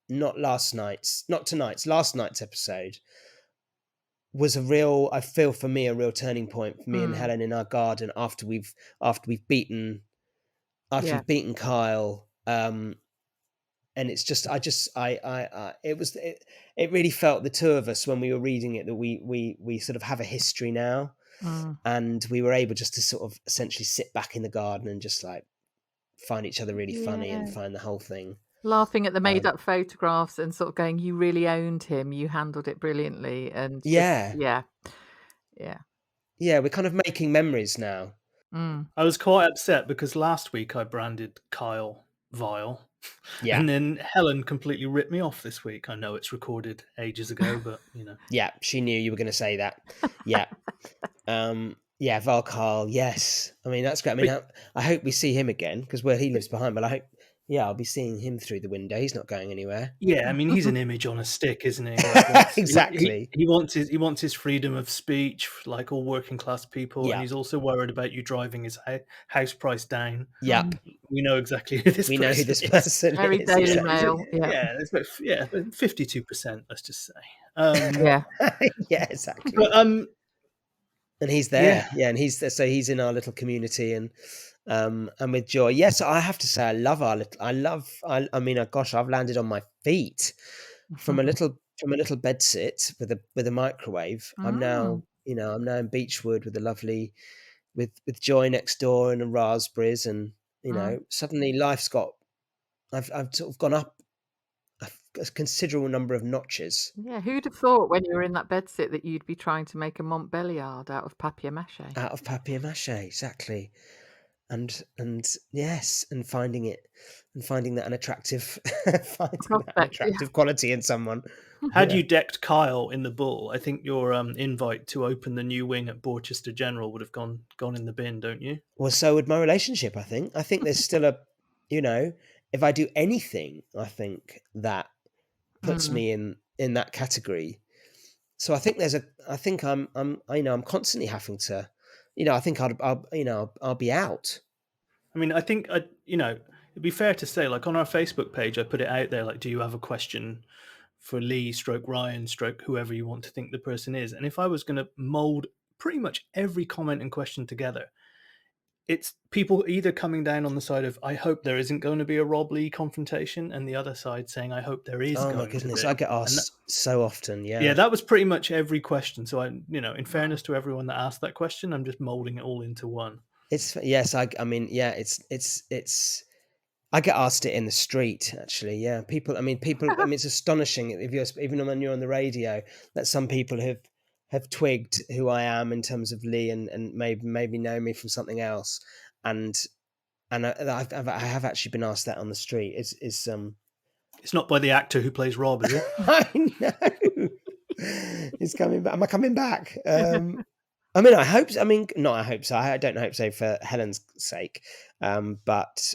last night's episode was I feel for me, a real turning point for me and Helen in our garden after we've beaten Kyle. And it's just, it really felt the two of us when we were reading it that we sort of have a history now, and we were able just to sort of essentially sit back in the garden and just like find each other really funny and find the whole thing. Laughing at the made up photographs and sort of going, you really owned him, you handled it brilliantly. And yeah. We're kind of making memories now. I was quite upset because last week I branded Kyle vile. Yeah. And then Helen completely ripped me off this week. I know it's recorded ages ago, but Yeah, she knew you were going to say that. Yeah. Yeah, Val Kyle, yes. I mean, that's great. I mean, I hope we see him again, because where he lives behind, but I hope, I'll be seeing him through the window. He's not going anywhere. Yeah, I mean, he's an image on a stick, isn't he? Like, exactly. He wants his freedom of speech, like all working class people, and he's also worried about you driving his house price down. Yep. We know exactly who this person is. We know who this person is. Very Daily Mail. Yeah, there's about 52%, let's just say. Yeah. Yeah, exactly. But, and he's there, and he's in our little community, and with Joy. Yes, I have to say, I mean, gosh, I've landed on my feet from a little bed sit with a microwave. I'm now in Beechwood with a lovely, with Joy next door and raspberries, and suddenly life's got. I've sort of gone up. a considerable number of notches. Yeah, who'd have thought when you were in that bedsit that you'd be trying to make a Montbéliard out of papier-mâché? Out of papier-mâché, exactly. And yes, and finding that an attractive Prospect, yeah. quality in someone. Had you decked Kyle in the Bull, I think your invite to open the new wing at Borchester General would have gone in the bin, don't you? Well, so would my relationship, I think. I think there's still a, if I do anything, I think that puts me in that category. So I think I'm constantly having to, I think I'll be out. I mean, I think it'd be fair to say, like on our Facebook page, I put it out there, like, do you have a question for Lee / Ryan / whoever you want to think the person is? And if I was going to mold pretty much every comment and question together, it's people either coming down on the side of, I hope there isn't going to be a Rob Lee confrontation, and the other side saying, I hope there is. Oh my goodness, I get asked so often. Yeah, that was pretty much every question. So in fairness to everyone that asked that question, I'm just molding it all into one. It's I get asked it in the street, actually. Yeah, people. I mean, it's astonishing even when you're on the radio that some people have twigged who I am in terms of Lee and maybe know me from something else, and I have actually been asked that on the street. It's not by the actor who plays Rob, is it? I know. He's coming back. Am I coming back? I mean, I hope. I mean, not I hope so. I don't hope so for Helen's sake. But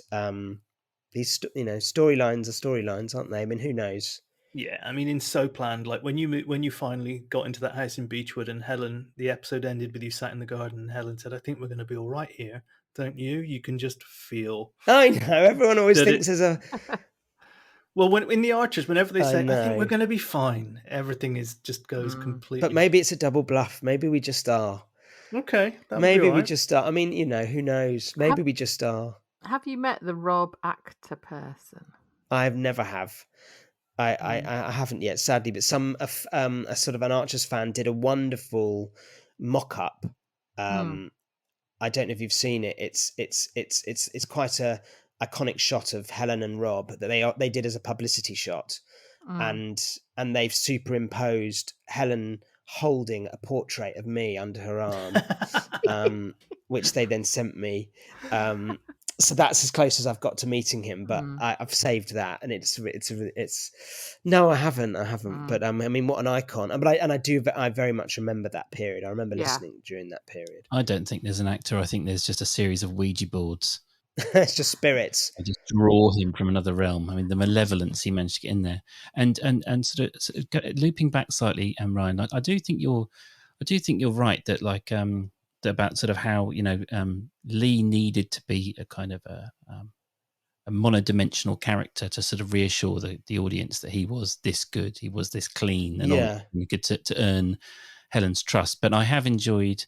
these storylines are storylines, aren't they? I mean, who knows? Yeah, I mean, in So Planned, like when you finally got into that house in Beechwood, and Helen, the episode ended with you sat in the garden, and Helen said, "I think we're going to be all right here, don't you?" You can just feel. I know. Everyone always thinks there's a. Well, when in the Archers, whenever they say, "I think we're going to be fine," everything just goes completely. But maybe it's a double bluff. Maybe we just are. Okay. Maybe we just are. I mean, who knows? Maybe we just are. Have you met the Rob actor person? I've never have. I haven't yet, sadly. But a sort of an Archers fan did a wonderful mock-up. I don't know if you've seen it. It's quite a iconic shot of Helen and Rob that they did as a publicity shot, and they've superimposed Helen holding a portrait of me under her arm, which they then sent me. So that's as close as I've got to meeting him, but I've saved that, and it's no, I haven't. But I mean, what an icon! I very much remember that period. I remember listening during that period. I don't think there's an actor. I think there's just a series of Ouija boards. It's just spirits. I just draw him from another realm. I mean, the malevolence he managed to get in there, and sort of looping back slightly, Ryan, I do think you're right that about sort of how Lee needed to be a kind of a monodimensional character to sort of reassure the audience that he was this good, he was this clean, and good to earn Helen's trust. But I have enjoyed,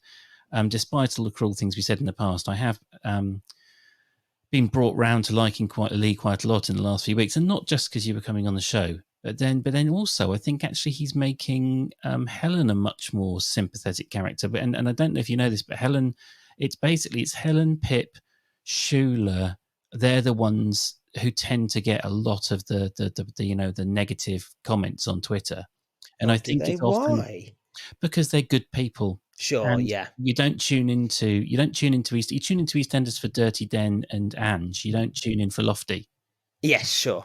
despite all the cruel things we said in the past, I have been brought round to liking Lee quite a lot in the last few weeks, and not just because you were coming on the show, but then also I think actually he's making Helen a much more sympathetic character. And I don't know if you know this, but Helen, it's Helen, Pip, Shula. They're the ones who tend to get a lot of the negative comments on Twitter, and I think it's often because they're good people. Sure, and yeah. You tune into EastEnders for Dirty Den and Ange. You don't tune in for Lofty. Yes, sure.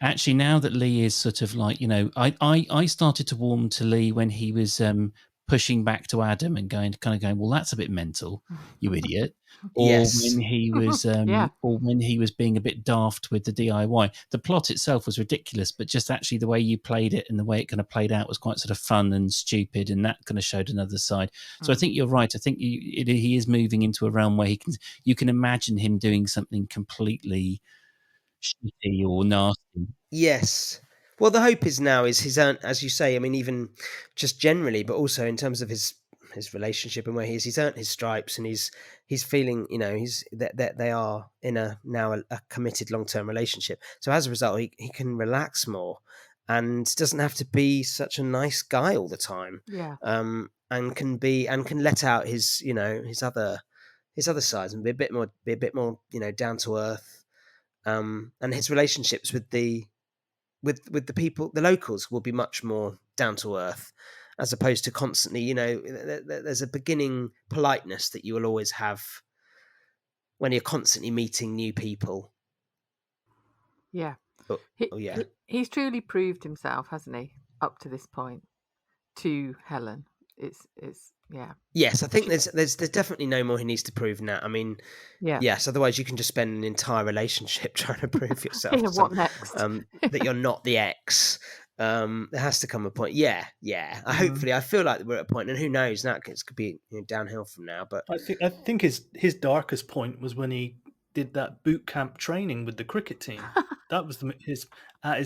Actually, now that Lee is sort of like, I started to warm to Lee when he was pushing back to Adam and going, well, that's a bit mental, you idiot. Or when he was, or when he was being a bit daft with the DIY. The plot itself was ridiculous, but just actually the way you played it and the way it kind of played out was quite sort of fun and stupid, and that kind of showed another side. So I think you're right. I think he is moving into a realm where you can imagine him doing something completely shitty or nasty. Yes. Well, the hope is his own, as you say. I mean, even just generally, but also in terms of his relationship and where he is, he's earned his stripes, and he's feeling, that they are in a committed long-term relationship. So as a result, he can relax more and doesn't have to be such a nice guy all the time. Yeah. And can let out his other sides and be a bit more down to earth. And his relationships with the with the people, the locals will be much more down to earth, as opposed to constantly, you know, there's a beginning politeness that you will always have when you're constantly meeting new people. Yeah. Oh yeah. He's truly proved himself, hasn't he, up to this point, to Helen. It's yeah. Yes, I think there's definitely no more he needs to prove now. I mean, Yeah. yes, otherwise you can just spend an entire relationship trying to prove yourself Yeah, what next? that you're not the ex. There has to come a point. Yeah. Hopefully, I feel like we're at a point, and who knows? Now it could be, you know, downhill from now. But I think his darkest point was when he did that boot camp training with the cricket team. That was his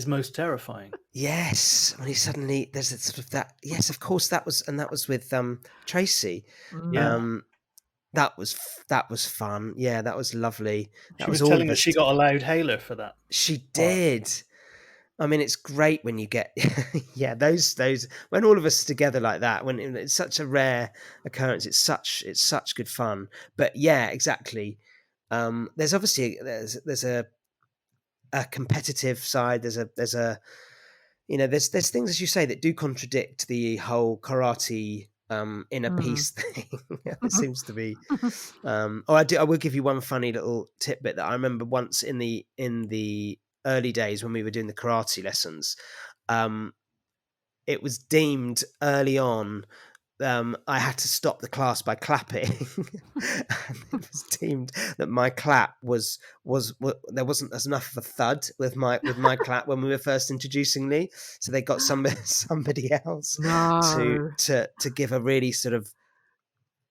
most terrifying. Yes, when he suddenly there's sort of that. Yes, of course that was with Tracy. Yeah. That was fun. Yeah, that was lovely. That She was all telling of us she got a loud hailer for that. She did. I mean, it's great when you get those when all of us are together like that. When it's such a rare occurrence, it's such good fun. But yeah, exactly. There's obviously there's a competitive side. There's a you know there's things, as you say, that do contradict the whole karate inner peace thing. It seems to be. I will give you one funny little tidbit that I remember once in the early days when we were doing the karate lessons. It was deemed early on. I had to stop the class by clapping. And it was deemed that my clap was there wasn't as enough of a thud with my clap when we were first introducing Lee, so they got somebody else to give a really sort of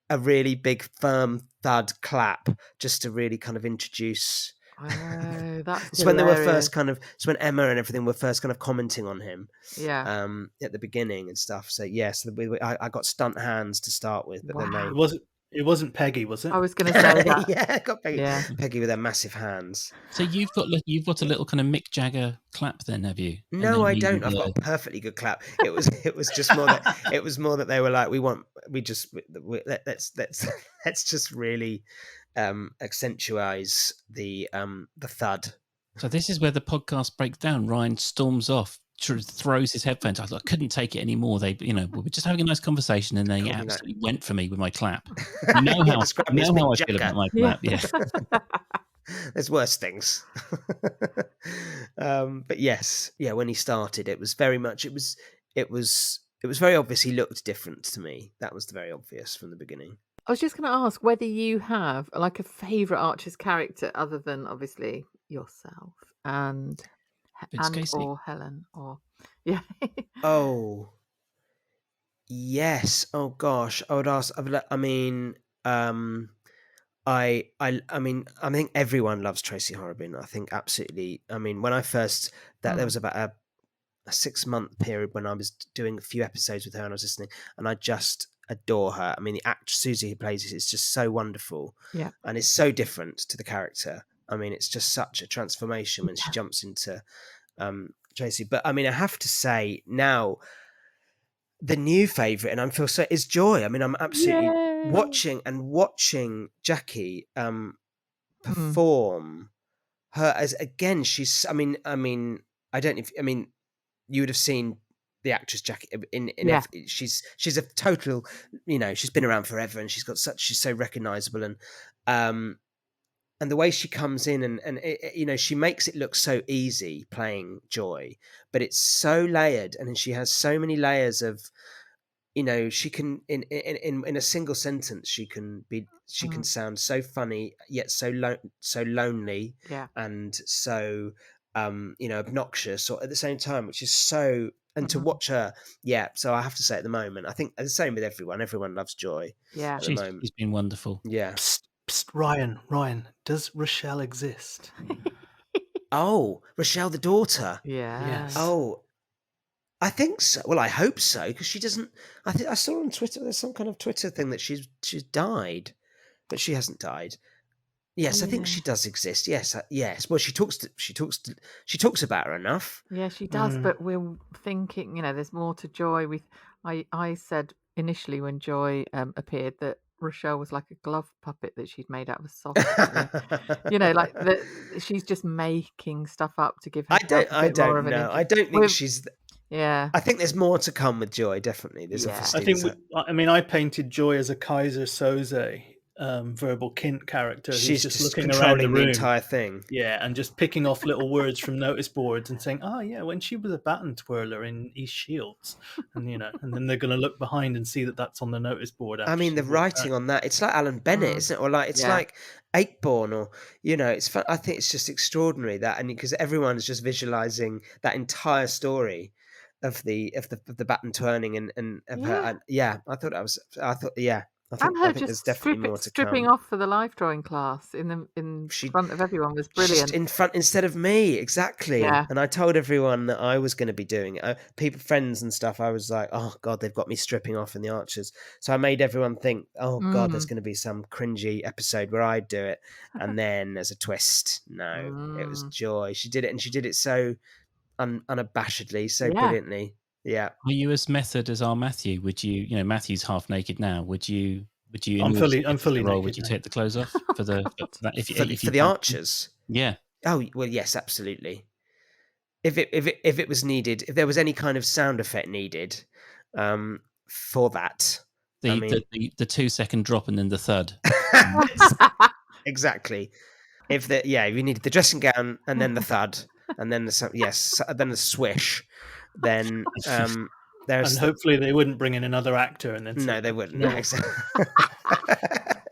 a really big firm thud clap, just to really kind of introduce. Oh, that's it's when they were first kind of. It's when Emma and everything were first kind of commenting on him. Yeah. At the beginning and stuff. So yes, I got stunt hands to start with, but then they. It wasn't Peggy, was it? I was going to say that. Yeah, I got Peggy. Yeah. Peggy with her massive hands. So you've got a little kind of Mick Jagger clap, then, have you? No, I don't. I've got a perfectly good clap. It was just more that they were like, let's just really accentuate the thud. So this is where the podcast breaks down. Ryan storms off, throws his headphones. I couldn't take it anymore. We were just having a nice conversation, and they absolutely went for me with my clap. You know how I feel about my clap. Yeah. There's worse things. But yes, yeah. When he started, it was very much. It was very obvious. He looked different to me. That was very obvious from the beginning. I was just going to ask whether you have like a favourite Archer's character other than obviously yourself and or Helen or yeah. Oh yes. Oh gosh. I would ask. I mean, I think everyone loves Tracy Horrobin. I think absolutely. I mean, when I first there was about a 6-month period when I was doing a few episodes with her and I was listening, and I just adore her. I mean, the actress Susie who plays it is just so wonderful, and is so different to the character. I mean, it's just such a transformation when she jumps into Tracy. But I mean, I have to say now, the new favourite, and I feel so, is Joy. I mean, I'm absolutely watching Jackie perform her as again. She's. I mean, I don't know if you would have seen the actress Jackie in she's a total, she's been around forever and she's so recognizable, and the way she comes in and she makes it look so easy playing Joy, but it's so layered, and she has so many layers of, she can in a single sentence she can sound so funny yet so lonely, and so obnoxious, or at the same time, which is so. And to watch her, so I have to say at the moment, I think the same with everyone. Everyone loves Joy. Yeah, she's been wonderful. Yeah. Psst, Ryan, does Rochelle exist? Oh, Rochelle, the daughter. Yeah. Yes. Oh, I think so. Well, I hope so, because she doesn't. I think I saw on Twitter. There's some kind of Twitter thing that she's died, but she hasn't died. Yes, I think she does exist. Yes, yes. Well, she talks about her enough. Yeah, she does. But we're thinking, there's more to Joy. I said initially when Joy appeared that Rochelle was like a glove puppet that she'd made out of a sausage. You know, like she's just making stuff up to give herself I a bit more don't of an know. I interest. don't think she's. Yeah. I think there's more to come with Joy. Definitely, there's obviously. I think. I painted Joy as a Kaiser Soze verbal kint character. She's who's just looking controlling around the room, entire thing. Yeah, and just picking off little words from notice boards and saying, "Oh yeah, when she was a baton twirler in East Shields," and and then they're going to look behind and see that that's on the notice board. I mean, the writing on that, it's like Alan Bennett, isn't it? Or like it's like Eightborn, or it's fun. I think it's just extraordinary that, and because everyone's just visualizing that entire story of the baton twirling and of her. And I thought I think there's definitely more to stripping come. off for the life drawing class in front of everyone was brilliant. In front instead of me, exactly. Yeah. And I told everyone that I was going to be doing it. Friends and stuff. I was like, oh God, they've got me stripping off in the Archers. So I made everyone think, oh God, there's going to be some cringy episode where I do it, and then there's a twist. No, it was Joy. She did it, and she did it so unabashedly, so brilliantly. Yeah. Are you as method as our Matthew? Would you, Matthew's half naked now. Would you? I'm fully naked. Would you take the clothes off for the for the Archers? Yeah. Oh well, yes, absolutely. If it was needed, if there was any kind of sound effect needed, for that, the 2-second drop and then the thud. Exactly. If you needed the dressing gown and then the thud and then then the swish, then and hopefully they wouldn't bring in another actor and then no, they wouldn't. No. Exactly.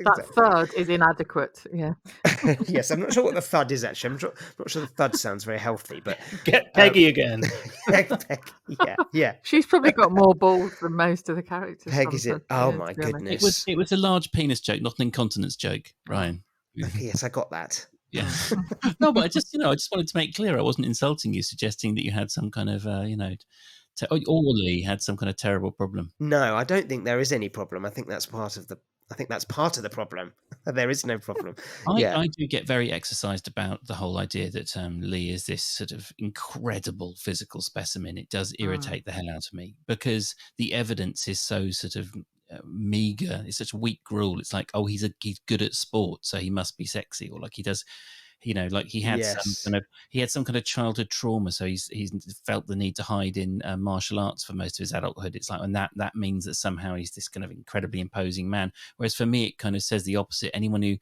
That thud is inadequate. Yeah. Yes, I'm not sure what the thud is actually. I'm not sure the thud sounds very healthy, but get Peggy again. Yeah. She's probably got more balls than most of the characters. Peggy's it. Oh my goodness! It was a large penis joke, not an incontinence joke, Ryan. Yes, I got that. Yeah. No, but I just wanted to make clear I wasn't insulting you, suggesting that you had some kind of, or Lee had some kind of terrible problem. No, I don't think there is any problem. I think that's part of the problem. There is no problem. I do get very exercised about the whole idea that Lee is this sort of incredible physical specimen. It does irritate the hell out of me because the evidence is so sort of meager. It's such weak gruel. It's like, oh, he's good at sport, so he must be sexy, or like he does. Like he had some kind of childhood trauma, so he's felt the need to hide in martial arts for most of his adulthood. It's like, and that means that somehow he's this kind of incredibly imposing man. Whereas for me, it kind of says the opposite. Anyone who,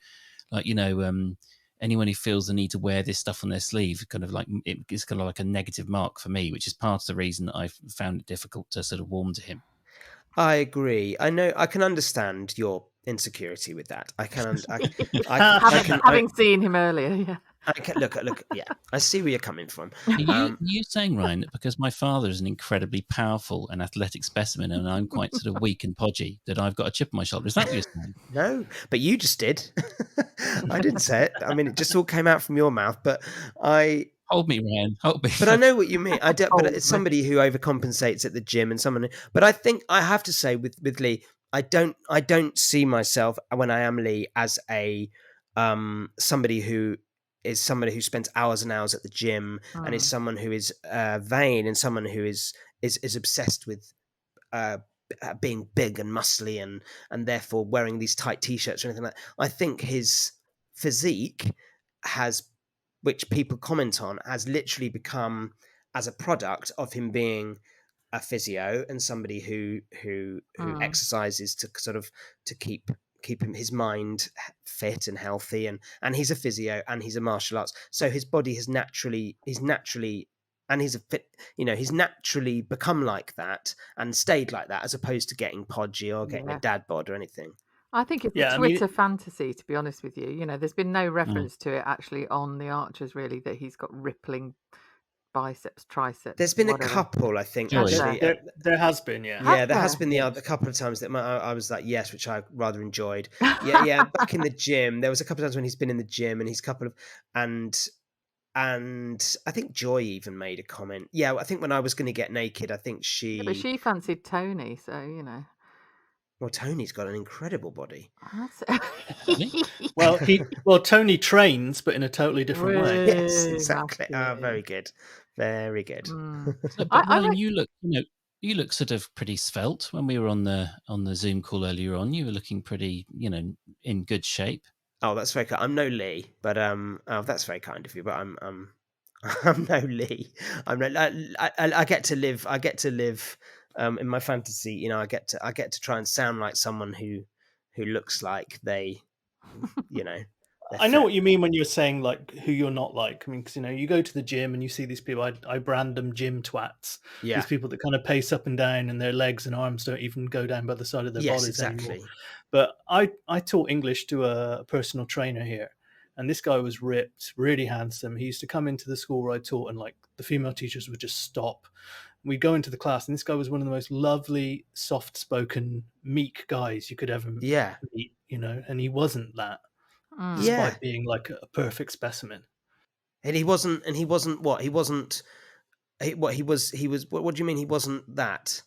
anyone who feels the need to wear this stuff on their sleeve, kind of like it's kind of like a negative mark for me, which is part of the reason that I've found it difficult to sort of warm to him. I agree. I know. I can understand your insecurity with that. I can. Having seen him earlier, yeah. I can look. Yeah, I see where you're coming from. Are you saying, Ryan, that because my father is an incredibly powerful and athletic specimen, and I'm quite sort of weak and podgy, that I've got a chip on my shoulder? Is that what you're saying? No, but you just did. I didn't say it. I mean, it just all came out from your mouth. But Hold me, Ryan. Hold me. But I know what you mean. But it's somebody who overcompensates at the gym, and someone. But I think I have to say with Lee, I don't see myself when I am Lee as a somebody who spends hours and hours at the gym and is someone who is vain and someone who is obsessed with being big and muscly and therefore wearing these tight t-shirts or anything like that. I think his physique which people comment on, has literally become as a product of him being a physio and somebody who exercises to keep his mind fit and healthy, and he's a physio and he's a martial arts, so his body he's naturally become like that and stayed like that, as opposed to getting podgy or getting a dad bod or anything. I think it's a Twitter fantasy, to be honest with you. There's been no reference to it actually on the Archers, really, that he's got rippling biceps, triceps. There's been a couple, I think. Actually, there has been, yeah. There has been a couple of times that I was like, yes, which I rather enjoyed. Yeah. Back in the gym, there was a couple of times when he's been in the gym, and he's and I think Joy even made a comment. Yeah, I think when I was going to get naked, I think she. Yeah, but she fancied Tony, so Well, Tony's got an incredible body. Well, Tony trains, but in a totally different way. Yes, exactly. Very good, very good. But Ryan, you look, You look sort of pretty svelte when we were on the Zoom call earlier on. You were looking pretty, in good shape. Oh, that's very kind. I'm no Lee, but that's very kind of you. But I'm I'm no Lee. I'm no. I get to live. I get to live in my fantasy. I get to try and sound like someone who looks like they, I know what you mean when you're saying like who you're not like. I mean, because you go to the gym and you see these people. I brand them gym twats. Yeah. These people that kind of pace up and down, and their legs and arms don't even go down by the side of their Yes, bodies exactly. anymore. But I taught English to a personal trainer here, and this guy was ripped, really handsome. He used to come into the school where I taught, and like the female teachers would just stop. We'd go into the class, and this guy was one of the most lovely, soft-spoken, meek guys you could ever meet. And he wasn't that. Despite being like a perfect specimen. And he wasn't what? He wasn't what he was what do you mean he wasn't that?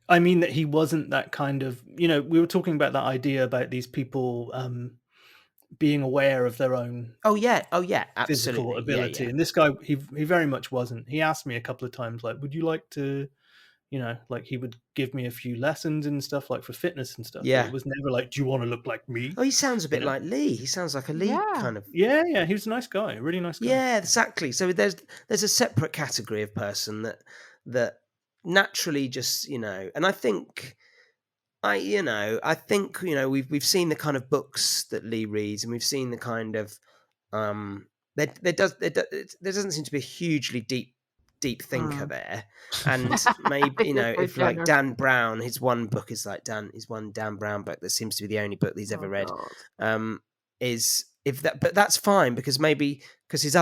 I mean that he wasn't that kind of, we were talking about that idea about these people being aware of their own absolutely physical ability. Yeah. And this guy, he very much wasn't. He asked me a couple of times, like, would you like to, like he would give me a few lessons and stuff like for fitness and stuff. Yeah. But it was never like, do you want to look like me? Oh, he sounds a bit like Lee. He sounds like a Lee kind of. Yeah. He was a nice guy, a really nice guy. Yeah, exactly. So there's a separate category of person that naturally just, and I think we've seen the kind of books that Lee reads, and we've seen the kind of there doesn't seem to be a hugely deep thinker there, and maybe if like Dan Brown, his one book is like his one Dan Brown book that seems to be the only book that he's ever read, but that's fine because his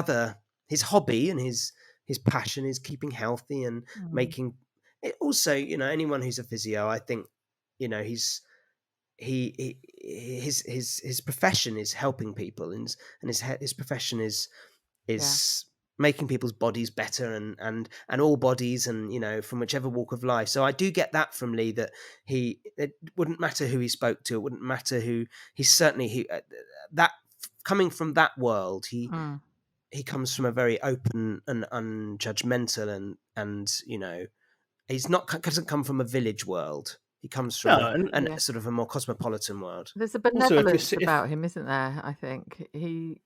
hobby and his passion is keeping healthy and making it. Also, anyone who's a physio, I think, his profession is helping people, and his profession is making people's bodies better and all bodies, and from whichever walk of life. So I do get that from Lee, that it wouldn't matter who he spoke to, it wouldn't matter who that coming from that world, he comes from a very open and unjudgmental and he's doesn't come from a village world. He comes from sort of a more cosmopolitan world. There's a benevolence about him, isn't there? I think he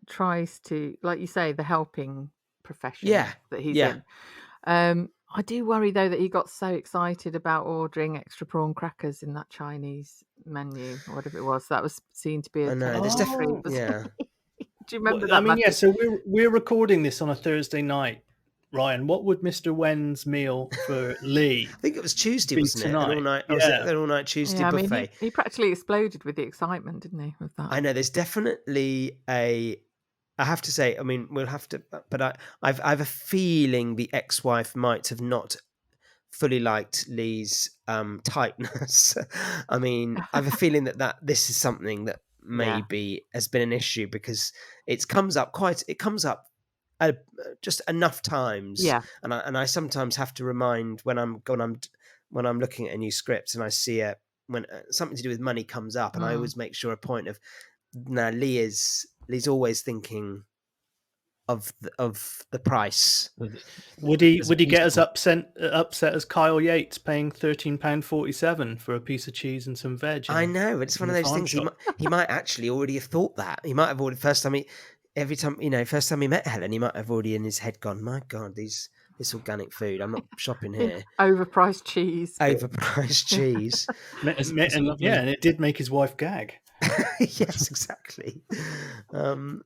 tries to, like you say, the helping profession that he's in. I do worry though that he got so excited about ordering extra prawn crackers in that Chinese menu or whatever it was. That was seen to be a there's definitely Do you remember that? I mean, so we're recording this on a Thursday night. Ryan, what would Mr. Wen's meal for Lee? I think it was Tuesday, wasn't it? An all-night Tuesday buffet. I mean, he practically exploded with the excitement, didn't he? With that, I know. There's definitely I have to say. I mean, we'll have to. But I have a feeling the ex-wife might have not fully liked Lee's tightness. I mean, I have a feeling that this is something that maybe has been an issue because it comes up just enough times, and I sometimes have to remind when I'm looking at a new script and I see when something to do with money comes up, and I always make sure a point of Lee's always thinking of the price. Would he get as upset as Kyle Yates paying £13.47 for a piece of cheese and some veg? I know, it's one of those things. He might actually already have thought that. He might have already first time he met Helen, he might have already in his head gone, my God, this organic food, I'm not shopping here. Overpriced cheese. And it did make his wife gag. Yes, exactly.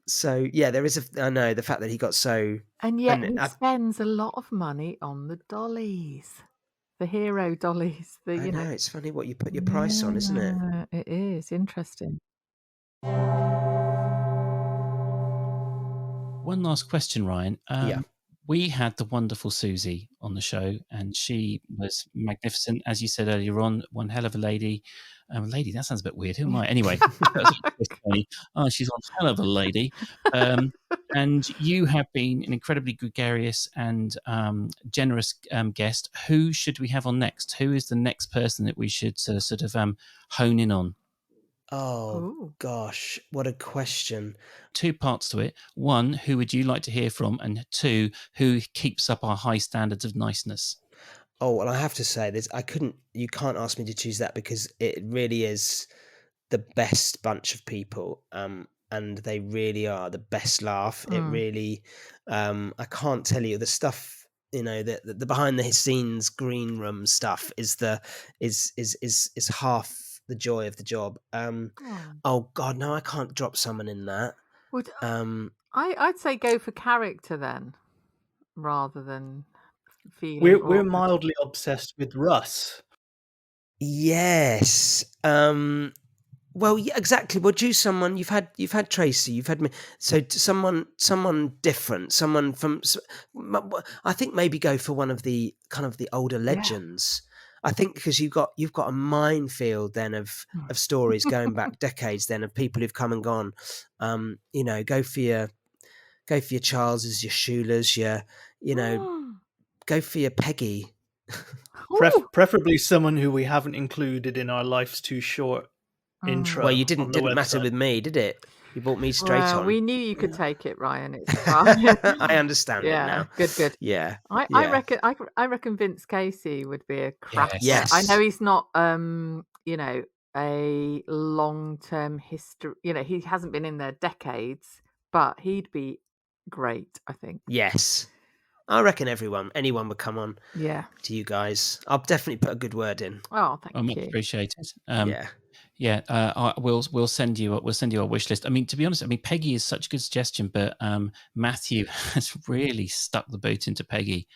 So there is I know the fact that he got so, and yet he spends a lot of money on the dollies, the hero dollies. I know, it's funny what you put your price on, isn't it? It is interesting. One last question, Ryan. We had the wonderful Susie on the show, and she was magnificent, as you said earlier on. One hell of a lady. Lady, that sounds a bit weird. Who am I? Anyway, she's one hell of a lady. And you have been an incredibly gregarious and generous guest. Who should we have on next? Who is the next person that we should sort of hone in on? Oh Ooh. gosh, what a question. 2 parts to it. 1, who would you like to hear from? And 2, who keeps up our high standards of niceness? Oh, well, I have to say this. You can't ask me to choose that because it really is the best bunch of people. And they really are the best laugh. It really, I can't tell you the stuff, the behind the scenes green room stuff is half the joy of the job. Oh God, no, I can't drop someone in that. Would I'd say go for character then, rather than feeling We're awkward. mildly obsessed with Russ. Yes. Well, yeah, exactly. We'll choose someone. You've had Tracy. You've had me. So someone different. Someone from. I think maybe go for one of the kind of the older legends. I think because you've got a minefield then of stories going back decades then of people who've come and gone. Go for your Charleses, your Schulers, go for your Peggy. Preferably someone who we haven't included in our Life's Too Short intro. Well, you on didn't the matter website. with me, did it? You brought me straight on. We knew you could take it, Ryan. It's fine. I understand it now. Good. Yeah. I reckon Vince Casey would be a cracker. Yes. I know he's not a long-term history, he hasn't been in there decades, but he'd be great, I think. Yes. I reckon anyone would come on Yeah. to you guys. I'll definitely put a good word in. Oh, thank you. Much appreciated. We'll send you a wish list. I mean, to be honest, Peggy is such a good suggestion, but Matthew has really stuck the boot into Peggy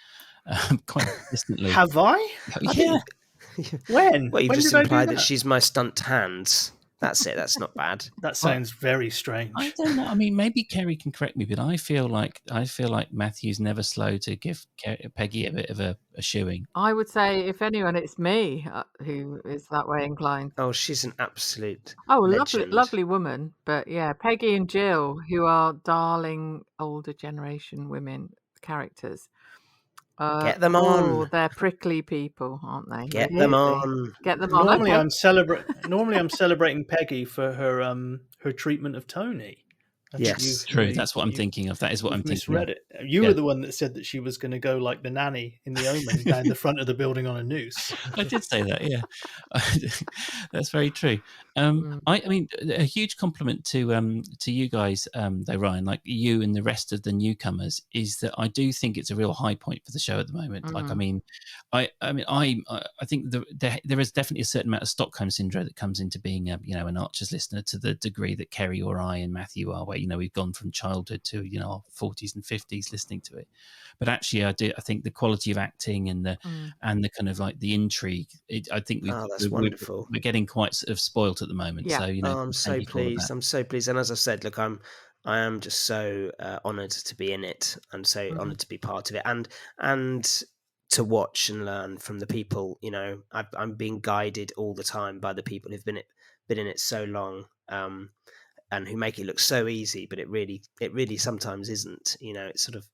quite consistently. Have I? Yeah. When? Well, you When just did I do implied that? that she's my stunt hands. That's it. That's not bad. That sounds very strange. I don't know. I mean, maybe Kerry can correct me, but I feel like Matthew's never slow to give Peggy a bit of a shoeing. I would say, if anyone, it's me who is that way inclined. Oh, she's an absolute lovely, legend. lovely woman. But yeah, Peggy and Jill, who are darling older generation women characters. Get them on. They're prickly people, aren't they? Get them on. Get them on. Normally, Okay. I'm celebrating Peggy for her treatment of Tony. Yes, true. That's what I'm thinking of. That is what I'm thinking. Misread it. You were the one that said that she was going to go like the nanny in The Omen down the front of the building on a noose. I did say that. Yeah, that's very true. I mean, a huge compliment to you guys, though, Ryan, like you and the rest of the newcomers, is that I do think it's a real high point for the show at the moment. Like, I think there is definitely a certain amount of Stockholm syndrome that comes into being an Archers listener to the degree that Kerry or I and Matthew are, where we've gone from childhood to our 40s and 50s listening to it. But actually, I think the quality of acting and the kind of like the intrigue, I think that's wonderful. We're getting quite sort of spoilt at the moment. Yeah. So I'm so pleased. I'm so pleased. And as I said, look, I am just so honoured to be in it, and so honoured to be part of it, and to watch and learn from the people. I'm being guided all the time by the people who've been in it so long. And who make it look so easy, but it really sometimes isn't. It's sort of.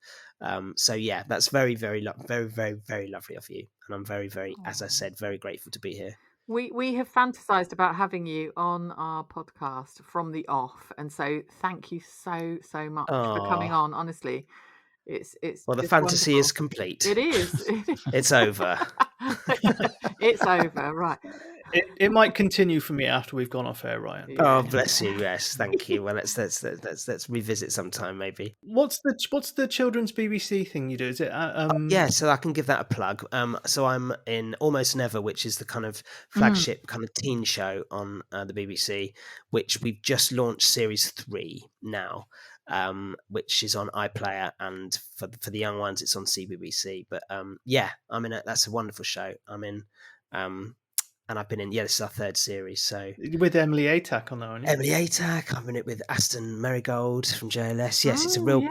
So yeah, that's very, very, very, very, very lovely of you, and I'm very, very, as I said, very grateful to be here. We have fantasized about having you on our podcast from the off, and so thank you so much for coming on. Honestly, it's well, the just fantasy wonderful. is complete. It is. It's over. It's over, right? It might continue for me after we've gone off air, Ryan. Oh, bless you. Yes, thank you. Well, let's revisit sometime, maybe. What's the children's BBC thing you do? Is it? Yeah, so I can give that a plug. So I'm in Almost Never, which is the kind of flagship kind of teen show on the BBC, which we've just launched series 3 now, which is on iPlayer, and for the young ones, it's on CBBC. But yeah, I'm in it. That's a wonderful show. I'm in. And I've been in, this is our 3rd series. So with Emily Atack on there, aren't you? Emily Atack, I'm in it with Aston Marigold from JLS. Yes, it's a real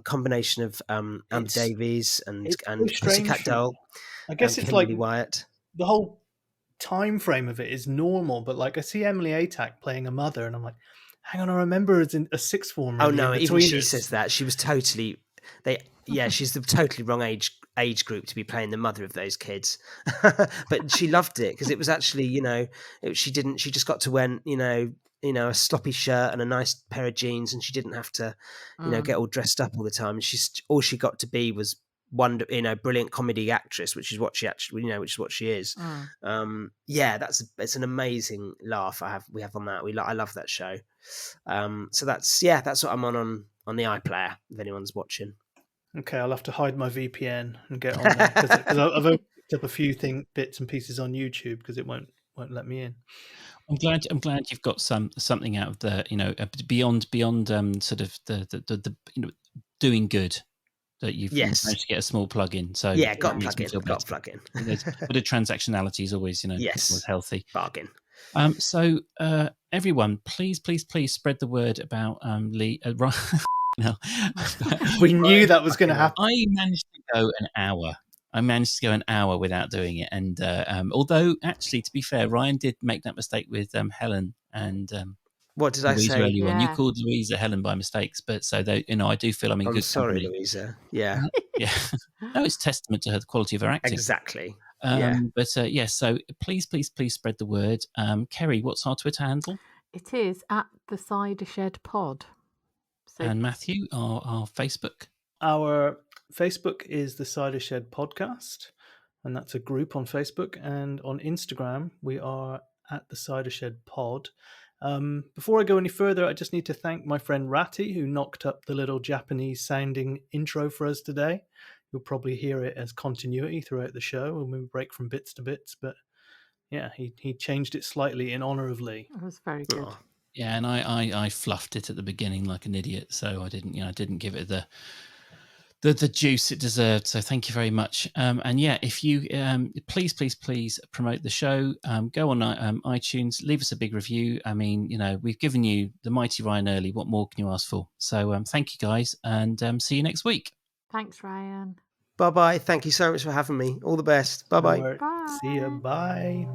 combination of Amber Davies and Pussycat Doll. I guess it's Kimberly like Wyatt. The whole time frame of it is normal, but like I see Emily Atack playing a mother, and I'm like, hang on, I remember as in a sixth form. Oh no, even she says that she was totally. She's the totally wrong age age group to be playing the mother of those kids. But she loved it because it was actually, she just got to wear, a sloppy shirt and a nice pair of jeans, and she didn't have to, get all dressed up all the time. And all she got to be was brilliant comedy actress, which is what she actually, which is what she is. It's an amazing laugh we have on that. I love that show. So that's what I'm on the iPlayer if anyone's watching. Okay, I'll have to hide my VPN and get on there because I've only picked up a few bits and pieces on YouTube because it won't let me in. I'm glad you've got something out of the beyond sort of the doing good that you've managed to get a small plug-in. So got plug in. But a transactionality is always always healthy. Bargain. So everyone, please spread the word about Lee. No. We knew that was going to happen. I managed to go an hour without doing it, and although actually, to be fair, Ryan did make that mistake with Helen and what did Louisa I say? Earlier on. You called Louisa Helen by mistakes, but so I do feel I'm in good sorry, company. Louisa. Yeah, yeah. No, it's testament to the quality of her acting. Exactly. But so please spread the word. Kerry, what's our Twitter handle? It is at the Cider Shed Pod. And Matthew, our Facebook? Our Facebook is the Cider Shed Podcast, and that's a group on Facebook. And on Instagram, we are at the Cider Shed Pod. Before I go any further, I just need to thank my friend Ratty, who knocked up the little Japanese-sounding intro for us today. You'll probably hear it as continuity throughout the show when we break from bits to bits. But yeah, he changed it slightly in honor of Lee. It was very good. Oh. Yeah, and I fluffed it at the beginning like an idiot, so I didn't give it the juice it deserved. So thank you very much. And yeah, if you please promote the show, go on iTunes, leave us a big review. I mean, we've given you the mighty Ryan Early. What more can you ask for? So thank you guys, and see you next week. Thanks, Ryan. Bye-bye. Thank you so much for having me. All the best. Bye-bye. Bye. See ya. Bye.